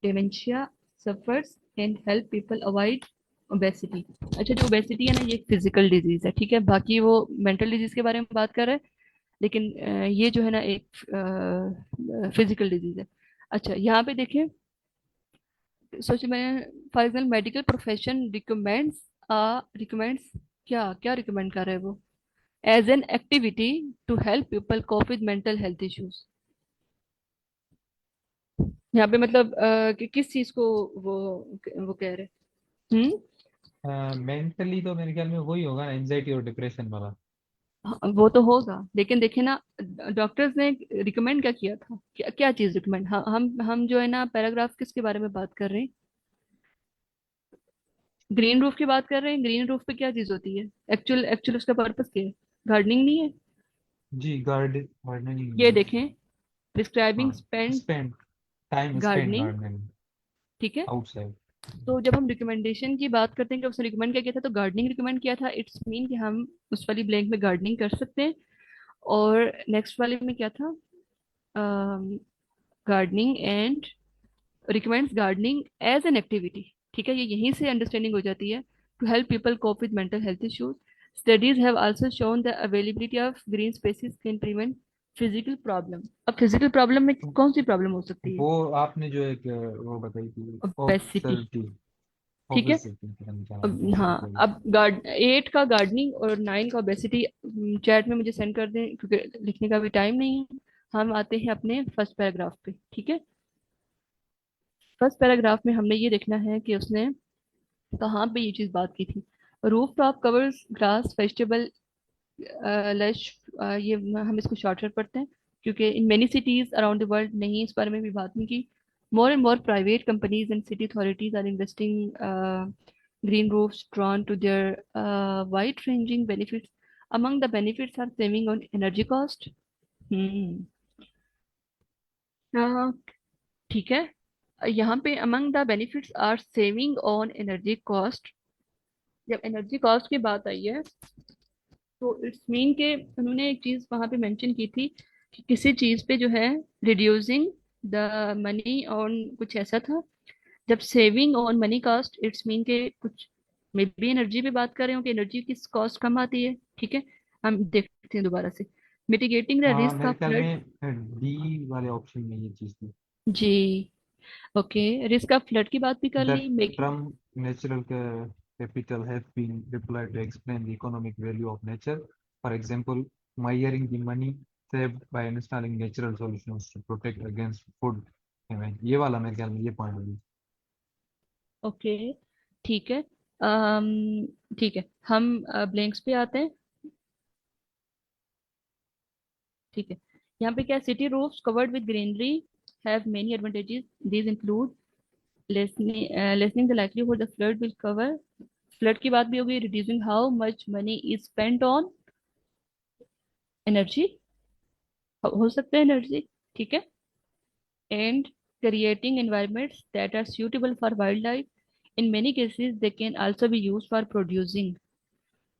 A: dementia sufferers and help people avoid obesity। अच्छा, जो obesity है ना, ये एक physical disease है, ठीक है। बाकी वो मेंटल डिजीज के बारे में बात कर रहे हैं, लेकिन ये जो है ना एक फिजिकल डिजीज है। अच्छा, यहाँ पे देखें, सोचिए मैं, for example medical profession recommends क्या क्या रिकमेंड कर रहे हैं वो, as an activity to help people cope with mental health issues. यहाँ पे मतलब कि किस चीज को वो कह रहे हैं।
E: मेंटली तो मेरे ख्याल में वही होगा ना, एंजाइटी और डिप्रेशन वाला।
A: हाँ, वो तो होगा, लेकिन देखिए ना, डॉक्टर्स ने रिकमेंड क्या किया था, क्या क्या चीज रिकमेंड, हम जो है ना पैराग्राफ किसके बारे में बात कर रहे हैं, ग्रीन रूफ की बात कर रहे हैं। ग्रीन रूफ पे क्या चीज होती है, एक्चुअल एक्चुअल उसका पर्पस क्या है, गार्डनिंग नहीं है।
E: जी गार्डनिंग
A: ये
E: है।
A: देखें, प्रिस्क्राइबिंग
E: हाँ,
A: spend
E: spend time spend
A: gardening,
E: gardening
A: ठीक है।
E: आउटसाइड।
A: तो जब हम रिकमेंडेशन की बात करते हैं कि उसने रिकमेंड क्या किया था, तो गार्डनिंग रिकमेंड किया था। इट्स मीन कि हम उस वाली ब्लैंक में गार्डनिंग कर सकते हैं। और नेक्स्ट वाले में क्या था, gardening and recommends gardening as an activity, ठीक है। ये यहीं से अंडरस्टैंडिंग हो जाती है। To help people cope with mental health issues, studies have also shown the availability of green spaces can prevent physical problem. अब फिजिकल प्रॉब्लम में कौन सी प्रॉब्लम हो सकती है?
E: वो आपने जो एक वो बताई थी
A: ओबेसिटी,
E: ओबेसिटी,
A: ठीक है।
E: ओबेसिटी
A: अब हाँ, अब गार्ड 8 का गार्डनिंग और 9 का ओबेसिटी चैट में मुझे सेंड कर दें, क्योंकि लिखने का भी टाइम नहीं है। हम आते हैं अपने फर्स्ट पैराग्राफ पे, ठीक है। फर्स्ट पैराग्राफ में हमने ये देखना है कि उसने कहाँ पे ये चीज बात की थी। Roof top covers grass vegetable lush, ये हम इसको शॉर्टर पढ़ते हैं क्योंकि in many cities around the world नहीं इस बारे में भी बात नहीं की। More and more private companies and city authorities are investing green roofs drawn to their wide ranging benefits. Among the benefits are saving on energy cost. hmm uh, ठीक है। यहाँ पे among the benefits are saving on energy cost। जब energy cost की बात आई है तो it's mean के उन्होंने एक चीज वहां पे मेंशन की थी कि किसी चीज पे जो है रिड्यूसिंग द मनी ऑन, कुछ ऐसा था। जब saving on money cost, it's mean के कुछ मे बी एनर्जी पे बात कर रहे हो कि एनर्जी की कॉस्ट कम आती है, ठीक है। हम देखते हैं दोबारा से। मिटिगेटिंग द
E: हाँ
A: रिस्क
E: मेरे
A: ऑफ
E: ख्याल
A: फ्लड।
E: में डी वाले ऑप्शन में ये चीज थी।
A: जी, ओके। रिस्क ऑफ फ्लड की बात भी कर
E: The
A: ली, making.
E: term natural capital has been deployed to explain the economic value of nature. For example, measuring the money saved by installing natural solutions to protect against food famine. ये वाला मेरे ख्याल में ये पॉइंट होगी।
A: Okay, ठीक है। ठीक है, हम ब्लैंक्स पे आते हैं, ठीक है। यहाँ पे क्या, city roofs covered with greenery have many advantages. These include lessening the likelihood the flood will cover। Flood की बात भी होगी, reducing how much money is spent on energy, हो सकता है एनर्जी, ठीक है। And creating environments that are suitable for wildlife। in many cases they can also be used for producing।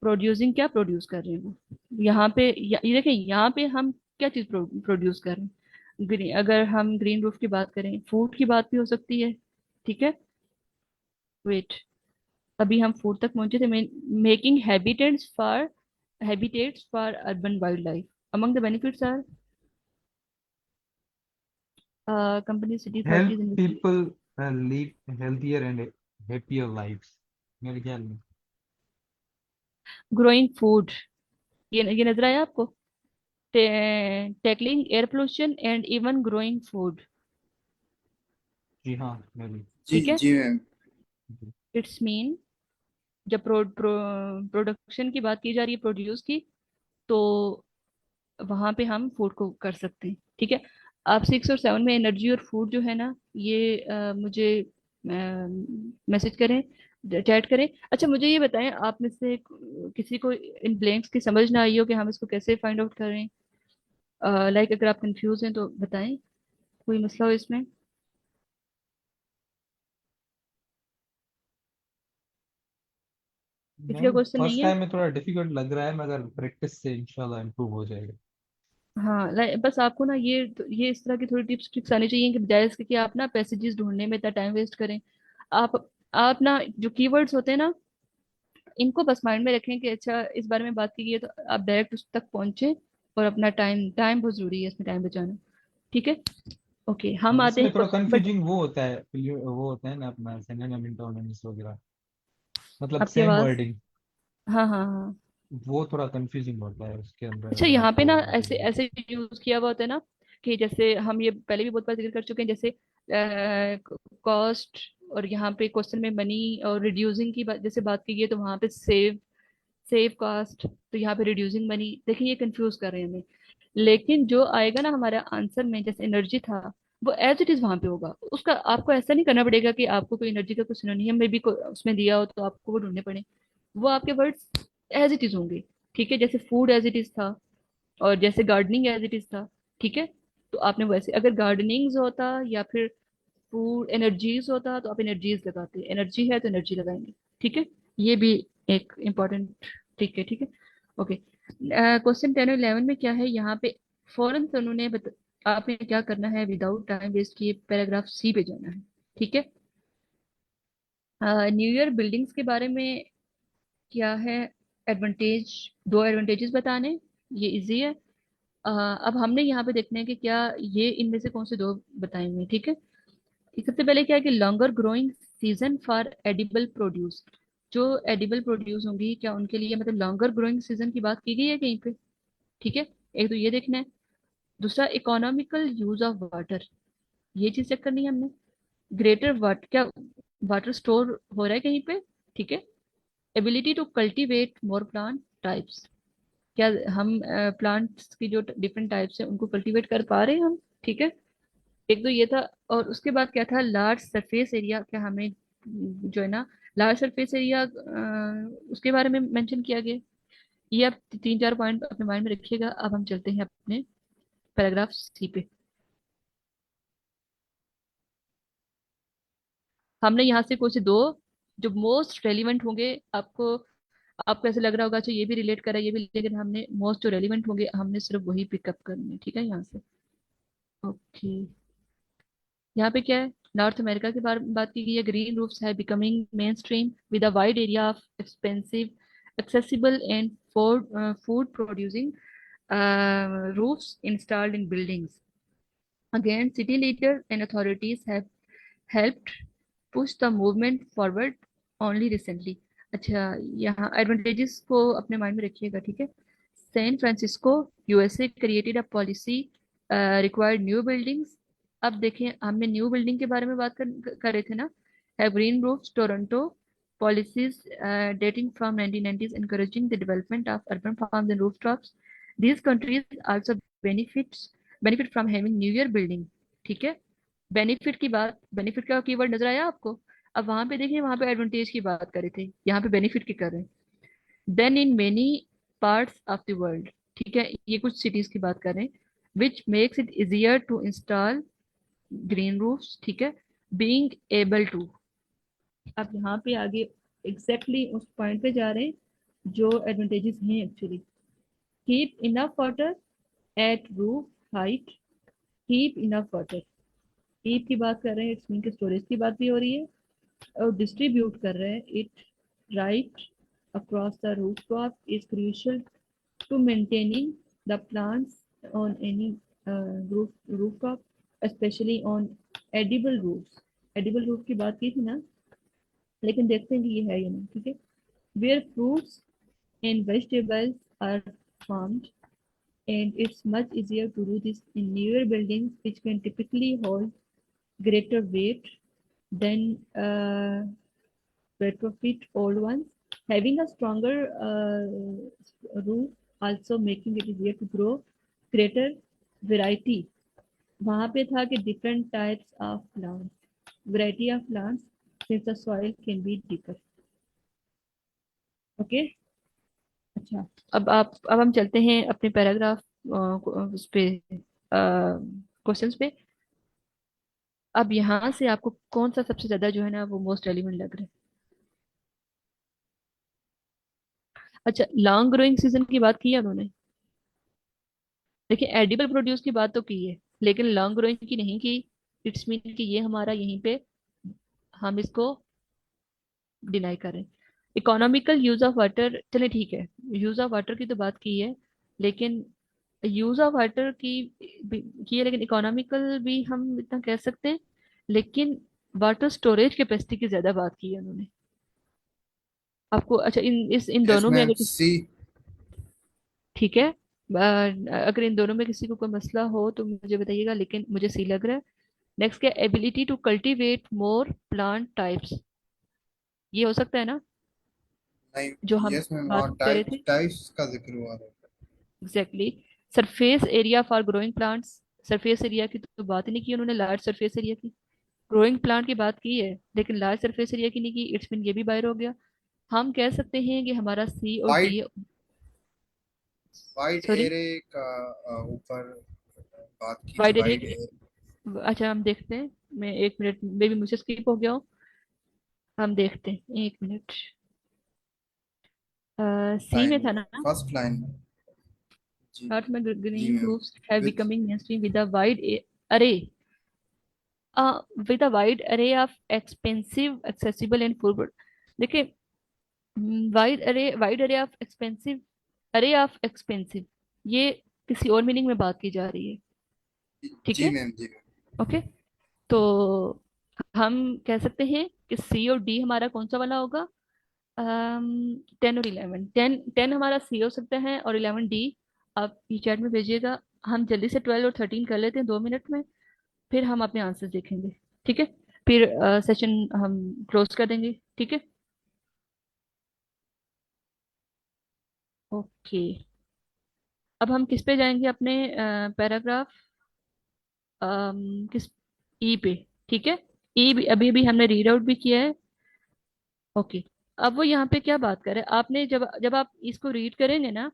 A: Producing क्या प्रोड्यूस कर रहे हैं वो यहाँ पे, ये देखें यहाँ पे हम क्या चीज प्रोड्यूस कर रहे हैं। अगर हम ग्रीन रूफ की बात करें, फूड की बात भी हो सकती है, ठीक है। वेट, अभी हम फूड तक पहुंचे थे। Making habitats for urban wild life. Among the benefits are company city
E: Help
A: authorities
E: people live healthier and happier lives मेरे ख्याल में।
A: ग्रोइंग फूड, ये नजर आया आपको? Tackling air pollution and even growing food,
E: जी हाँ मैं भी।
F: जी
A: ठीक है।
F: जी मैम।
A: इट्स मीन जब प्रोडक्शन की बात की जा रही है, प्रोड्यूस की, तो वहां पे हम फूड को कर सकते हैं, ठीक है। आप 6 और 7 में एनर्जी और फूड जो है ना, ये मुझे मैसेज करें, चैट करें। अच्छा, मुझे ये बताएं, आप में से किसी को इन ब्लैंक्स की समझ ना आई हो कि हम इसको कैसे फाइंड आउट करें? लाइक अगर आप कंफ्यूज हैं तो बताएं, कोई मसला हो इसमें। किसी का
E: मैम
A: क्वेश्चन नहीं
E: फर्स्ट
A: है?
E: टाइम में थोड़ा डिफिकल्ट लग रहा है मगर प्रैक्टिस से इंशाल्लाह इम्प्रूव हो जाएगा।
A: हाँ, बस आपको ना ये इस तरह की थोड़ी टिप्स ट्रिक्स आनी चाहिए कि बजाय इसके कि आप ना पैसेजेस ढूंढने में इतना टाइम वेस्ट करें। आप आप ना जो कीवर्ड्स होते हैं ना, इनको बस माइंड में रखें कि अच्छा इस बारे में बात की गई है, तो आप डायरेक्ट उस तक पहुंचे। और अपना टाइम टाइम बहुत जरूरी है इसमें, टाइम बचाना, ठीक है। ओके, हम आते
E: इसमें
A: हैं
E: थोड़ा
A: क्वेश्चन नंबर।
E: कंफ्यूजिंग वो होता है वो होता है ना अपना सिनोनिम एंटोनिम्स वगैरह, मतलब
A: आपकी
E: सेम
A: आवाज,
E: वर्डिंग,
A: हाँ हाँ हाँ।
E: वो थोड़ा कंफ्यूजिंग होता है उसके अंदर
A: अच्छा,
E: अगर
A: यहाँ पे
E: आपको
A: ना ऐसे
E: मतलब।
A: ऐसे यूज किया हुआ होता है ना, कि जैसे हम ये पहले भी बहुत बार जिक्र कर चुके हैं, जैसे कॉस्ट, और यहाँ पे क्वेश्चन में मनी और रिड्यूसिंग की बात जैसे बात की गई है, तो वहां पे सेव कॉस्ट, तो यहाँ पे रिड्यूसिंग मनी। देखिए, ये कंफ्यूज कर रहे हैं हमें। लेकिन जो आएगा ना हमारा आंसर में, जैसे एनर्जी था, वो एज इट इज वहां पे होगा उसका। आपको ऐसा नहीं करना पड़ेगा कि आपको कोई एनर्जी का कुछ सिनोनियम में भी उसमें दिया हो तो आपको वो ढूंढने पड़े। वो आपके वर्ड्स एज इट इज होंगे, ठीक है। जैसे फूड एज इट इज था, और जैसे गार्डनिंग एज इट इज था, ठीक है। तो आपने वैसे, अगर गार्डनिंग होता या फिर फूड एनर्जीज होता तो आप एनर्जीज लगाते, एनर्जी है तो एनर्जी लगाएंगे। ठीक है, ये भी एक इम्पोर्टेंट ट्रिक है। ठीक है, ओके। क्वेश्चन 10 और 11 में क्या है, यहाँ पे फौरन से उन्होंने आपने क्या करना है, विदाउट टाइम वेस्ट किए पैराग्राफ सी पे जाना है। ठीक है, न्यू ईयर बिल्डिंग्स के बारे में क्या है, एडवांटेज, दो एडवांटेजेस बताने, ये इजी है। अब हमने यहाँ पे देखना है कि क्या ये इनमें से कौन से दो बताएंगे। ठीक है, सबसे पहले क्या है कि longer growing season for edible produce, जो एडिबल प्रोड्यूस होंगी क्या उनके लिए मतलब लॉन्गर ग्रोइंग सीजन की बात की गई है कहीं पे। ठीक है, एक तो ये देखना है। दूसरा इकोनॉमिकल यूज ऑफ वाटर, ये चीज चेक करनी है हमने। ग्रेटर वाट, क्या वाटर स्टोर हो रहा है कहीं पे। ठीक है, ability to cultivate more plant types, क्या हम प्लांट्स की जो डिफरेंट टाइप्स है उनको कल्टीवेट कर पा रहे हैं हम। ठीक है, एक तो ये था। और उसके बाद क्या था, लार्ज सरफेस एरिया, क्या हमें जो है ना लार्ज सरफेस एरिया उसके बारे में मेंशन किया गया। ये आप तीन चार पॉइंट अपने माइंड में रखिएगा। अब हम चलते हैं अपने पैराग्राफ सी पे। हमने यहाँ से कुछ दो जो मोस्ट रेलिवेंट होंगे आपको, आपको ऐसे लग रहा होगा अच्छा ये भी रिलेट करा ये भी, लेकिन हमने मोस्ट जो रेलिवेंट होंगे हमने सिर्फ वही पिकअप करने हैं। ठीक है, यहाँ से ओके। यहाँ पे क्या है, नॉर्थ अमेरिका के बारे में बात की गई है। ग्रीन रूफ्स है becoming main stream with a wide area of expensive accessible and food producing roofs installed in buildings. Again, city leaders and authorities have helped push the movement forward only recently. अच्छा, यहाँ advantages को अपने mind में रखिएगा। ठीक है, San Francisco USA created a policy required new buildings. अब देखें, हमने न्यू बिल्डिंग के बारे में बात कर रहे थे ना। Have green roofs Toronto policies dating from 1990s encouraging the development of urban farms and rooftops. These countries also benefit from having newer building. ठीक है, बेनिफिट की बात, बेनिफिट का कीवर्ड नजर आया आपको। अब वहां पे देखिए, वहां पे एडवांटेज की बात कर रहे थे, यहाँ पे बेनिफिट की कर रहे हैं। Then in many parts of the world, ठीक है, ये कुछ सिटीज की बात कर रहे हैं, which makes it easier to install green roofs. ठीक है, बीइंग एबल टू, अब यहाँ पे आगे एग्जैक्टली उस पॉइंट पे जा रहे हैं जो एडवांटेजेस हैं actually. Keep enough water at roof height, keep enough water, keep की बात कर रहे हैं, इट्स मीन की स्टोरेज की बात भी हो रही है। और डिस्ट्रीब्यूट कर रहे हैं, it right across the roof top is crucial to maintaining the plants on any roof top, specially on edible roofs. Edible roof की बात की थी ना, लेकिन देखते हैं कि ये है या नहीं। ठीक है, where fruits and vegetables are farmed and it's much easier to do this in newer buildings which can typically hold greater weight than retrofit old ones. Having a stronger roof also making it easier to grow greater variety. वहाँ पे था कि different types of plants, variety of plants since the soil can be deeper. Okay? अच्छा, अब हम चलते हैं अपने पैराग्राफ उस पे क्वेश्चंस पे। अब यहाँ से आपको कौन सा सबसे ज्यादा जो है ना वो मोस्ट रेलिवेंट लग रहा है। अच्छा, लॉन्ग ग्रोइंग सीजन की बात की है उन्होंने। देखिए, एडिबल प्रोड्यूस की बात तो की है, लेकिन लॉन्ग ग्रोइंग की नहीं की। इट्स मीन कि ये हमारा यहीं पे हम इसको डिनाई कर रहे हैं। इकोनॉमिकल यूज ऑफ वाटर, चले ठीक है, यूज ऑफ वाटर की तो बात की है, लेकिन यूज ऑफ वाटर की है, लेकिन इकोनॉमिकल भी हम इतना कह सकते हैं। लेकिन वाटर स्टोरेज कैपेसिटी की ज्यादा बात की है उन्होंने आपको। अच्छा, इन
F: Yes,
A: दोनों में
F: ma'am.
A: अगर
F: C.
A: ठीक है, अगर इन दोनों में किसी को कोई मसला हो तो मुझे बताइएगा, लेकिन मुझे सी लग रहा है। नेक्स्ट क्या, ability to cultivate more plant types, ये हो सकता है ना
F: नहीं,
A: जो हम
F: yes, ma'am.
A: बात
F: और
A: कर रहे थे।
F: टाइप्स का जिक्र हुआ है।
A: Exactly, surface area for growing plants, surface area की तो बात ही नहीं की उन्होंने, लार्ज सरफेस एरिया की। ग्रोइंग प्लांट की बात की है लेकिन लार्ज सरफेस एरिया की नहीं की, इट्स मीन ये भी बाहर हो गया। हम कह सकते हैं कि हमारा सी और D,
F: wide wide
A: sorry
F: array का ऊपर बात की
A: वाइड
F: वाइड
A: एरिया, अच्छा हम देखते हैं, मैं एक मिनट, मे भी मुझे स्किप हो गया हो, हम देखते हैं एक मिनट। सी में था
F: लाइन,
A: ना,
F: फर्स्ट लाइन। जी
A: नॉट में
F: जी
A: green
F: ma'am.
A: roofs have
F: with
A: becoming mainstream with a wide array with a wide array of expensive, accessible and full। देखिए, वाइड अरे ऑफ एक्सपेंसिव, ये किसी और मीनिंग में बात की जा रही है, ठीक
F: जी
A: है।
F: मैम, जी मैम।
A: ओके, तो हम कह सकते हैं कि सी और डी हमारा कौन सा वाला होगा, 10 और 11, 10 हमारा सी हो सकता है और 11 डी। आप ई चैट में भेजिएगा, हम जल्दी से 12 और 13 कर लेते हैं 2 मिनट में, फिर हम अपने आंसर देखेंगे, ठीक है। फिर सेशन हम क्लोज कर देंगे, ठीक है। ओके, अब हम किस पे जाएंगे अपने पैराग्राफ, किस, ई पे, ठीक है। ई भी अभी भी हमने रीड आउट भी किया है। ओके, अब वो यहाँ पे क्या बात कर रहे हैं, आपने जब जब आप इसको रीड करेंगे ना,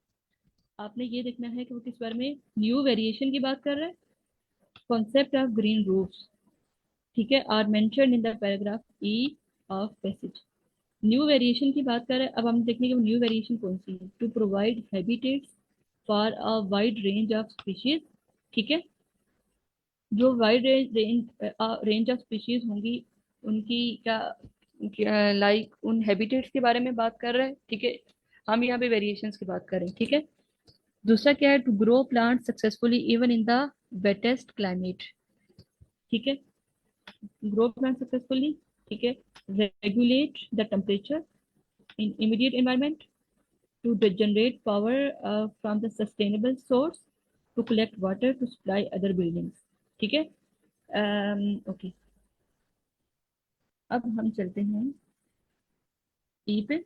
A: आपने ये देखना है कि वो किस बारे में, न्यू वेरिएशन की बात कर रहे हैं, कॉन्सेप्ट ऑफ ग्रीन रूफ्स, ठीक है, are mentioned in the paragraph E of passage. New variation की बात कर रहे हैं, अब हम देखेंगे वो न्यू वेरिएशन कौन सी है, to provide habitats for a wide range of species, ठीक है। जो वाइड रेंज ऑफ स्पीशीज होंगी, उनकी क्या लाइक उन हैबिटेट्स के बारे में बात कर रहे हैं, ठीक है। हम यहाँ पे वेरिएशंस की बात करें, ठीक है। दूसरा क्या है, to grow plant successfully even in the wettest climate, ठीक है, ग्रो प्लांट सक्सेसफुली, ठीक है। Regulate the temperature in immediate environment, to generate power from the sustainable source, to collect water to supply other buildings, ठीक है। Okay, अब हम चलते हैं ई पे।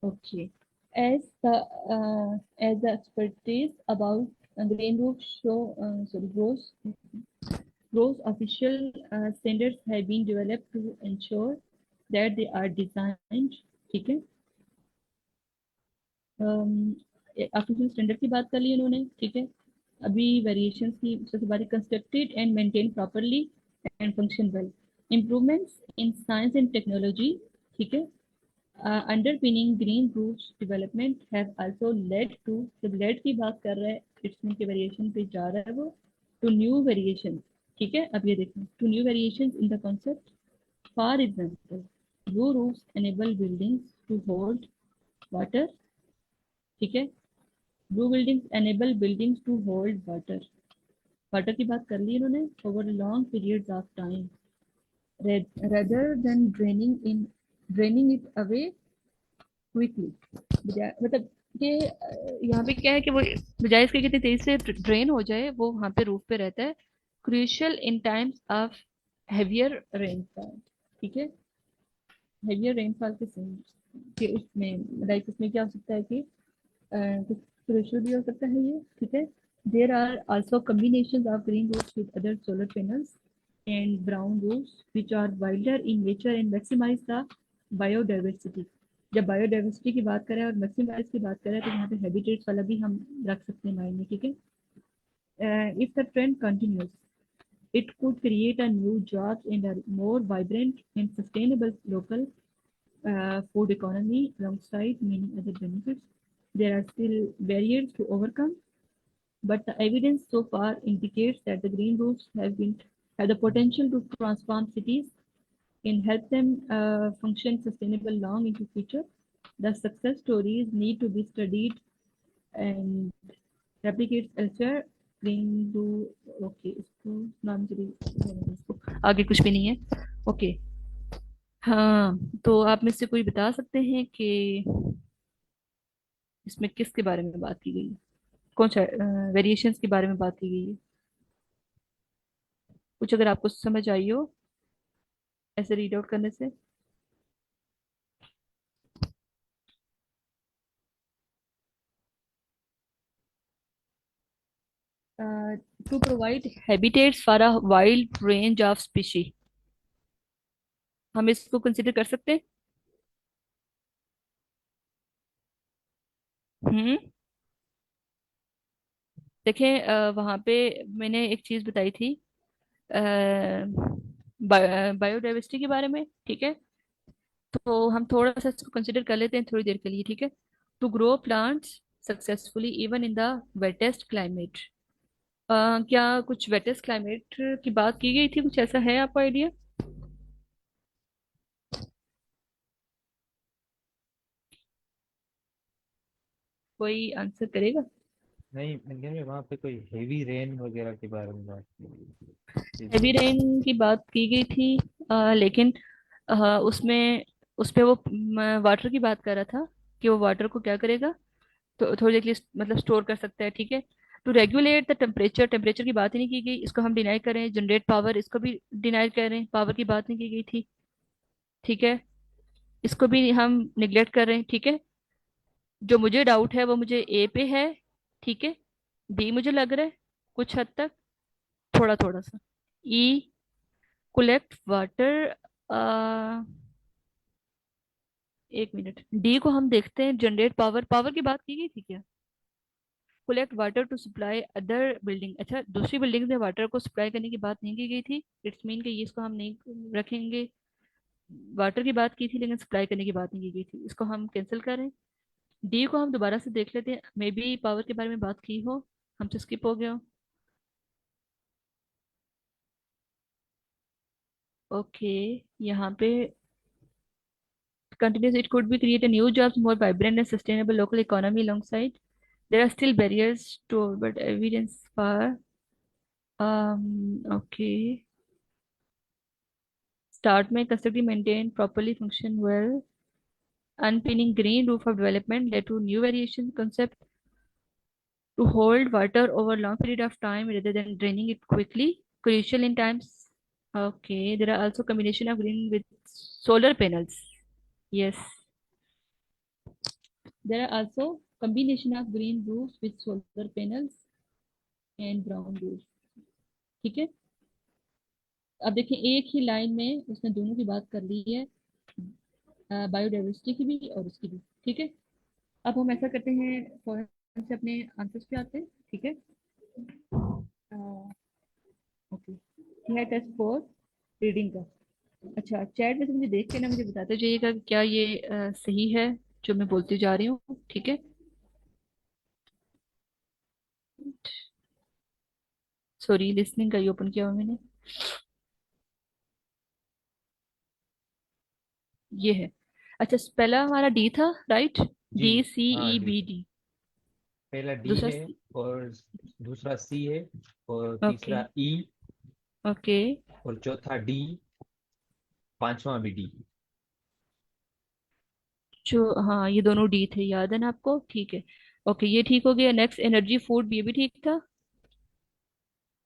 A: Okay, as the as the expertise about green roof show, sorry, grows official standards have been developed to ensure that they are designed, ठीक है। Official standard की बात कर ली उन्होंने, ठीक है। अभी वेरिएशंस की सबसे बारी, constructed and maintain properly and function well, improvements in science and technology, ठीक है, underpinning green roofs development have also led to, जब लेड की बात कर रहा है, इट्स मीन के वेरिएशन पे जा रहा है वो, टू न्यू वेरिएशन, ठीक है। अब ये देखें, to new variation in the concept, for example blue roofs enable buildings to hold water, ठीक है। Blue buildings enable buildings to hold water, water की बात कर ली इन्होंने, over long periods of time, rather than draining it away quickly, मतलब कि यहाँ पे क्या है कि वो बजाय इसके कितनी तेजी से ड्रेन हो जाए, वो वहाँ पे रूफ पे रहता है, crucial in times of heavier rainfall, ठीक है। हेवियर रेनफॉल के के उसमें लाइक उसमें क्या हो सकता है कि कुछ क्रूशियल भी हो सकता है ये, ठीक है। There are also combination of green roofs with other solar panels and brown roofs which are wilder in nature and maximize the biodiversity। जब बायोडाइवर्सिटी की बात करें और मैक्सिमाइज की बात करें, तो यहाँ पे हैबिटेट्स वाला भी हम रख सकते हैं माइंड में, ठीक है। If the trend continues, it could create a new jobs and a more vibrant and sustainable local food economy alongside many other benefits. There are still barriers to overcome, but the evidence so far indicates that the green roofs have the potential to transform cities and help them function sustainable long into future. The success stories need to be studied and replicated elsewhere. Green roof, okay, इसको नाम जरूर, इसको आगे कुछ भी नहीं है, okay. हाँ, तो आप में से कोई बता सकते हैं कि इसमें किसके बारे में बात की गई है, कौन सा वेरिएशंस के बारे में बात की गई है, कुछ अगर आपको समझ आई हो ऐसे रीड आउट करने से। To provide habitats for a wild range of species, हम इसको कंसिडर कर सकते हैं। हम्म, देखें वहाँ पे मैंने एक चीज़ बताई थी बायोडाइवर्सिटी के बारे में, ठीक है। तो हम थोड़ा सा इसको कंसिडर कर लेते हैं थोड़ी देर के लिए, ठीक है। To grow plants successfully even in the wettest climate, क्या कुछ वेटेस्ट क्लाइमेट की बात की गई थी, कुछ ऐसा है आपको आइडिया? कोई आंसर करेगा?
E: नहीं, इंडिया में वहाँ पे कोई हेवी रेन वगैरह के बारे में बात
A: हेवी
E: की।
A: रेन की बात की गई थी, लेकिन उसमें उस पे वो वाटर की बात कर रहा था कि वो वाटर को क्या करेगा, तो थोड़ी देर के लिए मतलब स्टोर कर सकता है, ठीक है। To regulate the temperature, temperature की बात ही नहीं की गई, इसको हम डिनाई कर रहे हैं। जनरेट पावर, इसको भी डिनाई कर रहे हैं, पावर की बात नहीं की गई थी, ठीक है। इसको भी हम निगलेक्ट कर रहे हैं, ठीक है। जो मुझे डाउट है वो मुझे ए पे है, ठीक है। बी मुझे लग रहा है कुछ हद तक, थोड़ा थोड़ा सा। ई, कलेक्ट वाटर, एक मिनट, डी को हम देखते हैं। जनरेट पावर, पावर की बात की गई थी क्या? Collect water to supply other building, अच्छा दूसरी बिल्डिंग में वाटर को सप्लाई करने की बात नहीं की गई थी। इट्स मीन कि ये इसको हम नहीं रखेंगे। वाटर की बात की थी लेकिन सप्लाई करने की बात नहीं की गई थी, इसको हम कैंसिल करें। डी को हम दोबारा से देख लेते हैं, मे बी पावर के बारे में बात की हो, हमसे स्किप हो गया हो। ओके, यहाँ पे continues, it could be create a new jobs, more vibrant and sustainable local economy alongside. There are still barriers to, but evidence for, okay. Start में constructive, maintain, properly function well. Unpinning green roof of development led to new variation concept to hold water over long period of time rather than draining it quickly. Crucial in times. Okay, there are also combination of green with solar panels. Yes. There are also combination of green roofs with solar panels and brown roofs, ठीक है। अब देखिए एक ही line में उसने दोनों की बात कर ली है, बायोडाइवर्सिटी की भी और उसकी भी, ठीक है। अब हम ऐसा करते हैं, फौरन से अपने आंसर्स पे आते हैं, ठीक है। ओके, यह है टेस्ट फॉर रीडिंग का। अच्छा, चैट में से मुझे देख के ना मुझे बताते जाइएगा कि क्या ये सही है जो मैं बोलती जा रही हूँ, ठीक है। सॉरी, लिसनिंग का ही ओपन किया हुआ मैंने। ये है, अच्छा पहला हमारा डी था, राइट?
E: जी,
A: डी सी
E: हाँ
A: ई
E: डी।
A: B D.
E: पहला डी
A: दूसरा
E: है,
A: सी।
E: और दूसरा सी है, और
A: ओके।
E: तीसरा ई,
A: ओके।
E: और चौथा डी, पांचवा भी डी।
A: जो हाँ, ये दोनों डी थे, याद है ना आपको, ठीक है। ओके, ये ठीक हो गया। नेक्स्ट एनर्जी फूड, ये भी ठीक था।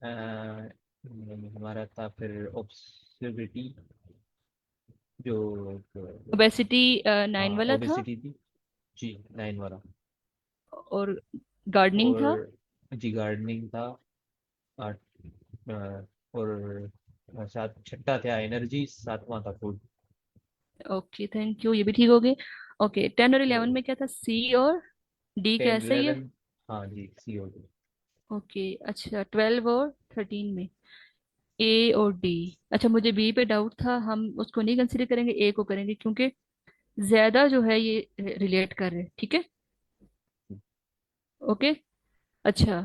E: हमारा था फिर ऑब्सिविटी, जो
A: ओबेसिटी 9
E: हाँ
A: वाला था।
E: ओबेसिटी थी, जी 9 वाला।
A: और गार्डनिंग था।
E: और जी गार्डनिंग था, आठ। अ, और सात, छठा था एनर्जी, सातवां था फूड।
A: ओके, थैंक यू, ये भी ठीक हो गए। ओके, 10 और 11 में क्या था, सी और डी, क्या
E: 10
A: ऐसा ही है?
E: 11, हाँ जी सी हो गई।
A: ओके, अच्छा 12 और 13 में ए और डी। अच्छा, मुझे बी पे डाउट था, हम उसको नहीं कंसिडर करेंगे, ए को करेंगे क्योंकि ज्यादा जो है ये रिलेट कर रहे हैं, ठीक है। ओके। अच्छा,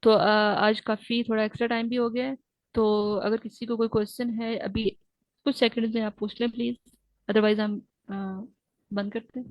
A: तो आज काफी थोड़ा एक्स्ट्रा टाइम भी हो गया है, तो अगर किसी को कोई क्वेश्चन है अभी कुछ सेकंड में आप पूछ लें प्लीज, अदरवाइज हम बंद करते हैं।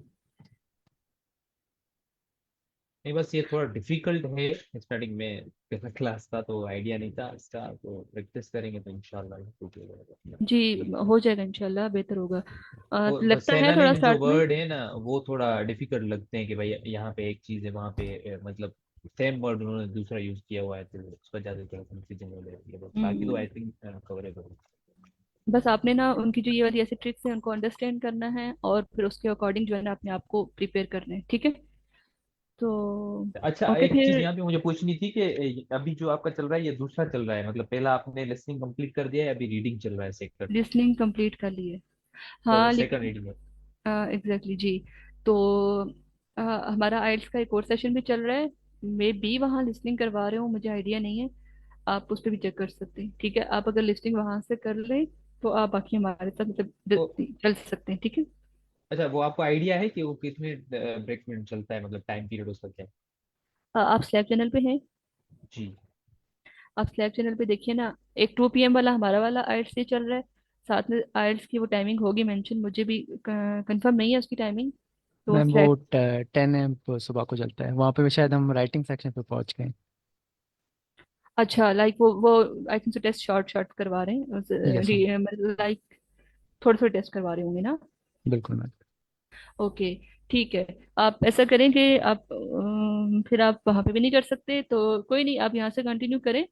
E: नहीं, बस ये थोड़ा डिफिकल्ट है स्टार्टिंग में, पहला क्लास था तो आइडिया नहीं था इसका, तो प्रैक्टिस करेंगे तो इंशाल्लाह ठीक हो जाएगा।
A: जी, हो जाएगा इंशाल्लाह, बेहतर होगा।
E: वो बस
A: लगता है
E: सैलानी
A: थोड़ा
E: में जो
A: स्टार्ट में।
E: वर्ड है ना, वो थोड़ा डिफिकल्ट लगते हैं कि भाई यहाँ पे एक चीज है, वहाँ पे मतलब सेम वर्ड उन्होंने दूसरा यूज किया हुआ है, तो उस वजह से थोड़ा कंफ्यूजन हो जाती है, बाकी तो
A: हम्म,
E: आई थिंक कवरेबल।
A: बस आपने ना उनकी जो ये वाली ऐसी ट्रिक्स है उनको अंडरस्टैंड करना है और फिर उसके अकॉर्डिंग जो है ना अपने आप को प्रिपेयर करना है, ठीक है। तो
E: अच्छा,
A: ओके
E: एक चीज
A: फिर।
E: यहाँ पे मुझे पूछनी थी कि अभी जो आपका चल रहा है ये दूसरा चल रहा है, मतलब पहला आपने लिसनिंग कंप्लीट कर दिया है, अभी रीडिंग चल रहा है सेक्टर,
A: लिसनिंग कंप्लीट कर लिए,
E: और
A: हाँ
E: सेकंड
A: लेकिन
E: रीडिंग है।
A: एग्जैक्टली जी। तो हमारा आइल्स का एक और सेशन भी चल रहा है, मे बी वहाँ लिस्टिंग करवा रहे हो, मुझे आइडिया नहीं है। आप उस पर भी चेक कर सकते हैं, ठीक है। आप अगर लिस्टिंग वहां से कर लें तो आप बाकी हमारे साथ मतलब
G: तो
A: चल सकते हैं, ठीक है।
G: अच्छा, वो आपको आइडिया है कि वो कितने ब्रेक में चलता है, मतलब टाइम पीरियड उसका क्या है?
A: आप स्लैब चैनल पे हैं?
G: जी।
A: आप स्लैब चैनल पे देखिए ना, एक 2 PM वाला हमारा वाला आयट्स से चल रहा है, साथ में आयट्स की वो टाइमिंग होगी मेंशन, मुझे भी कंफर्म नहीं है उसकी टाइमिंग। तो
C: मैम वो
A: स्लैब
C: 10 AM सुबह को चलता है, वहाँ पे भी शायद हम राइटिंग सेक्शन पे पहुँच गए।
A: अच्छा, लाइक वो I think test short short करवा रहे
C: यस मैम।
A: हैं, लाइक थोड़े थोड़े टेस्ट करवा रहे होंगे ना।
C: बिल्कुल मैम।
A: ओके, ठीक है। आप ऐसा करें कि आप फिर आप वहाँ पे भी नहीं कर सकते तो कोई नहीं, आप यहाँ से कंटिन्यू करें।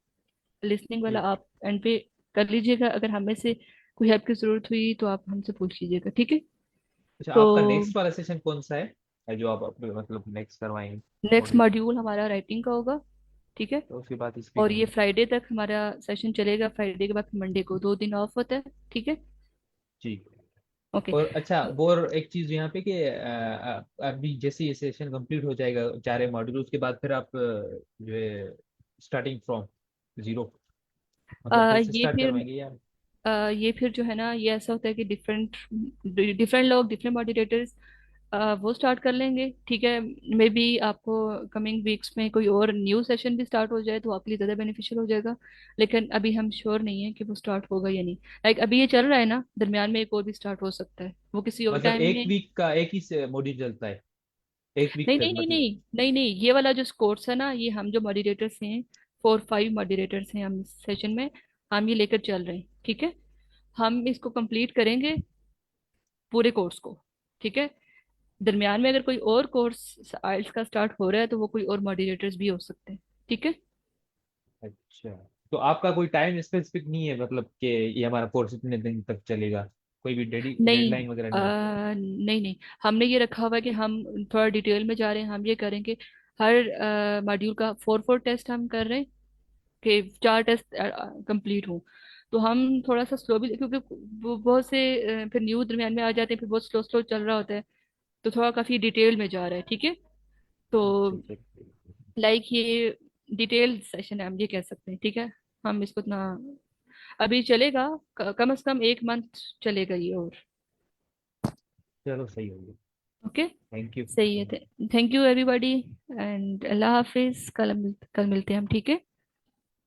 A: लिसनिंग वाला
G: जी।
A: आप एंड पे कर लीजिएगा, अगर हमें से कोई हेल्प की जरूरत हुई तो आप हमसे पूछ लीजिएगा, ठीक है।
G: अच्छा,
A: तो
G: आपका नेक्स्ट वाला सेशन कौन सा है जो आप मतलब नेक्स्ट करवाएंगे
A: नेक्स्ट
G: मॉड्यूल?
A: मॉड्यूल हमारा राइटिंग का होगा, ठीक है।
G: तो उसके बाद
A: और ये
G: स्पीकिंग।
A: फ्राइडे तक हमारा सेशन चलेगा, फ्राइडे के बाद मंडे को 2 दिन ऑफ होता है, ठीक है।
G: जी।
A: ओके।
G: और अच्छा, वो और एक चीज यहाँ पे कि अभी जैसे ये सेशन कंप्लीट हो जाएगा, 4 मॉड्यूल, उसके बाद फिर आप जो है स्टार्टिंग फ्रॉम जीरो, मतलब फिर से
A: ये
G: स्टार्ट
A: फिर
G: करवाएंगे या?
A: ये फिर जो है ना, ये ऐसा होता है कि डिफरेंट डिफरेंट लोग, डिफरेंट मॉडरेटर्स वो स्टार्ट कर लेंगे, ठीक है। मे बी आपको कमिंग वीक्स में कोई और न्यू सेशन भी स्टार्ट हो जाए तो आपके लिए ज़्यादा बेनिफिशियल हो जाएगा, लेकिन अभी हम श्योर नहीं है कि वो स्टार्ट होगा या नहीं। लाइक अभी ये चल रहा है ना, दरमियान में एक और भी स्टार्ट हो सकता है, वो किसी और
G: मतलब
A: टाइम
G: एक
A: में।
G: वीक का एक ही मॉड्यूल चलता है, एक वीक
A: नहीं
G: तक
A: नहीं नहीं
G: मतलब?
A: नहीं नहीं नहीं, ये वाला जो कोर्स है ना, ये हम जो मॉडरेटर्स हैं, 4 5 मॉडरेटर्स हैं हम इस सेशन में, हम ये लेकर चल रहे हैं, ठीक है। हम इसको कंप्लीट करेंगे पूरे कोर्स को, ठीक है। दरमियान में अगर कोई और कोर्स आइल्स का स्टार्ट हो रहा है तो वो कोई और मॉडरेटर्स भी हो सकते हैं, ठीक है।
G: अच्छा, तो आपका कोई टाइम स्पेसिफिक नहीं है, मतलब कि ये हमारा कोर्स इतने दिन तक चलेगा, कोई भी
A: नहीं
G: डेडलाइन वगैरह नहीं है?
A: नहीं नहीं, हमने ये रखा हुआ है कि हम थोड़ा डिटेल में जा रहे हैं, हम ये करेंगे हर मॉड्यूल का 4 4 टेस्ट हम कर रहे हैं, कि 4 टेस्ट कंप्लीट हो। तो हम थोड़ा सा स्लो भी, क्योंकि वो बहुत से फिर न्यू दरमियान में आ जाते हैं, फिर बहुत स्लो स्लो चल रहा होता है, तो थोड़ा काफी डिटेल में जा रहा है, ठीक है। तो
G: अच्छा अच्छा।
A: लाइक ये डिटेल सेशन है, हम ये कह सकते हैं, ठीक है। हम इसको इतना अभी चलेगा, कम से कम 1 मंथ चलेगा ये और।
G: चलो सही हो गया।
A: Okay,
G: thank you.
A: सही है। थैंक यू एवरीबॉडी, एंड अल्लाह हाफिज। कल मिलते हैं हम, ठीक है।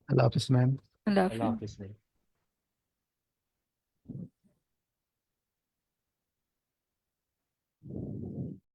C: अल्लाह हाफिज़ मैम।
A: अल्लाह
G: अल्लाह
A: हाफिज।
G: हाफिज़।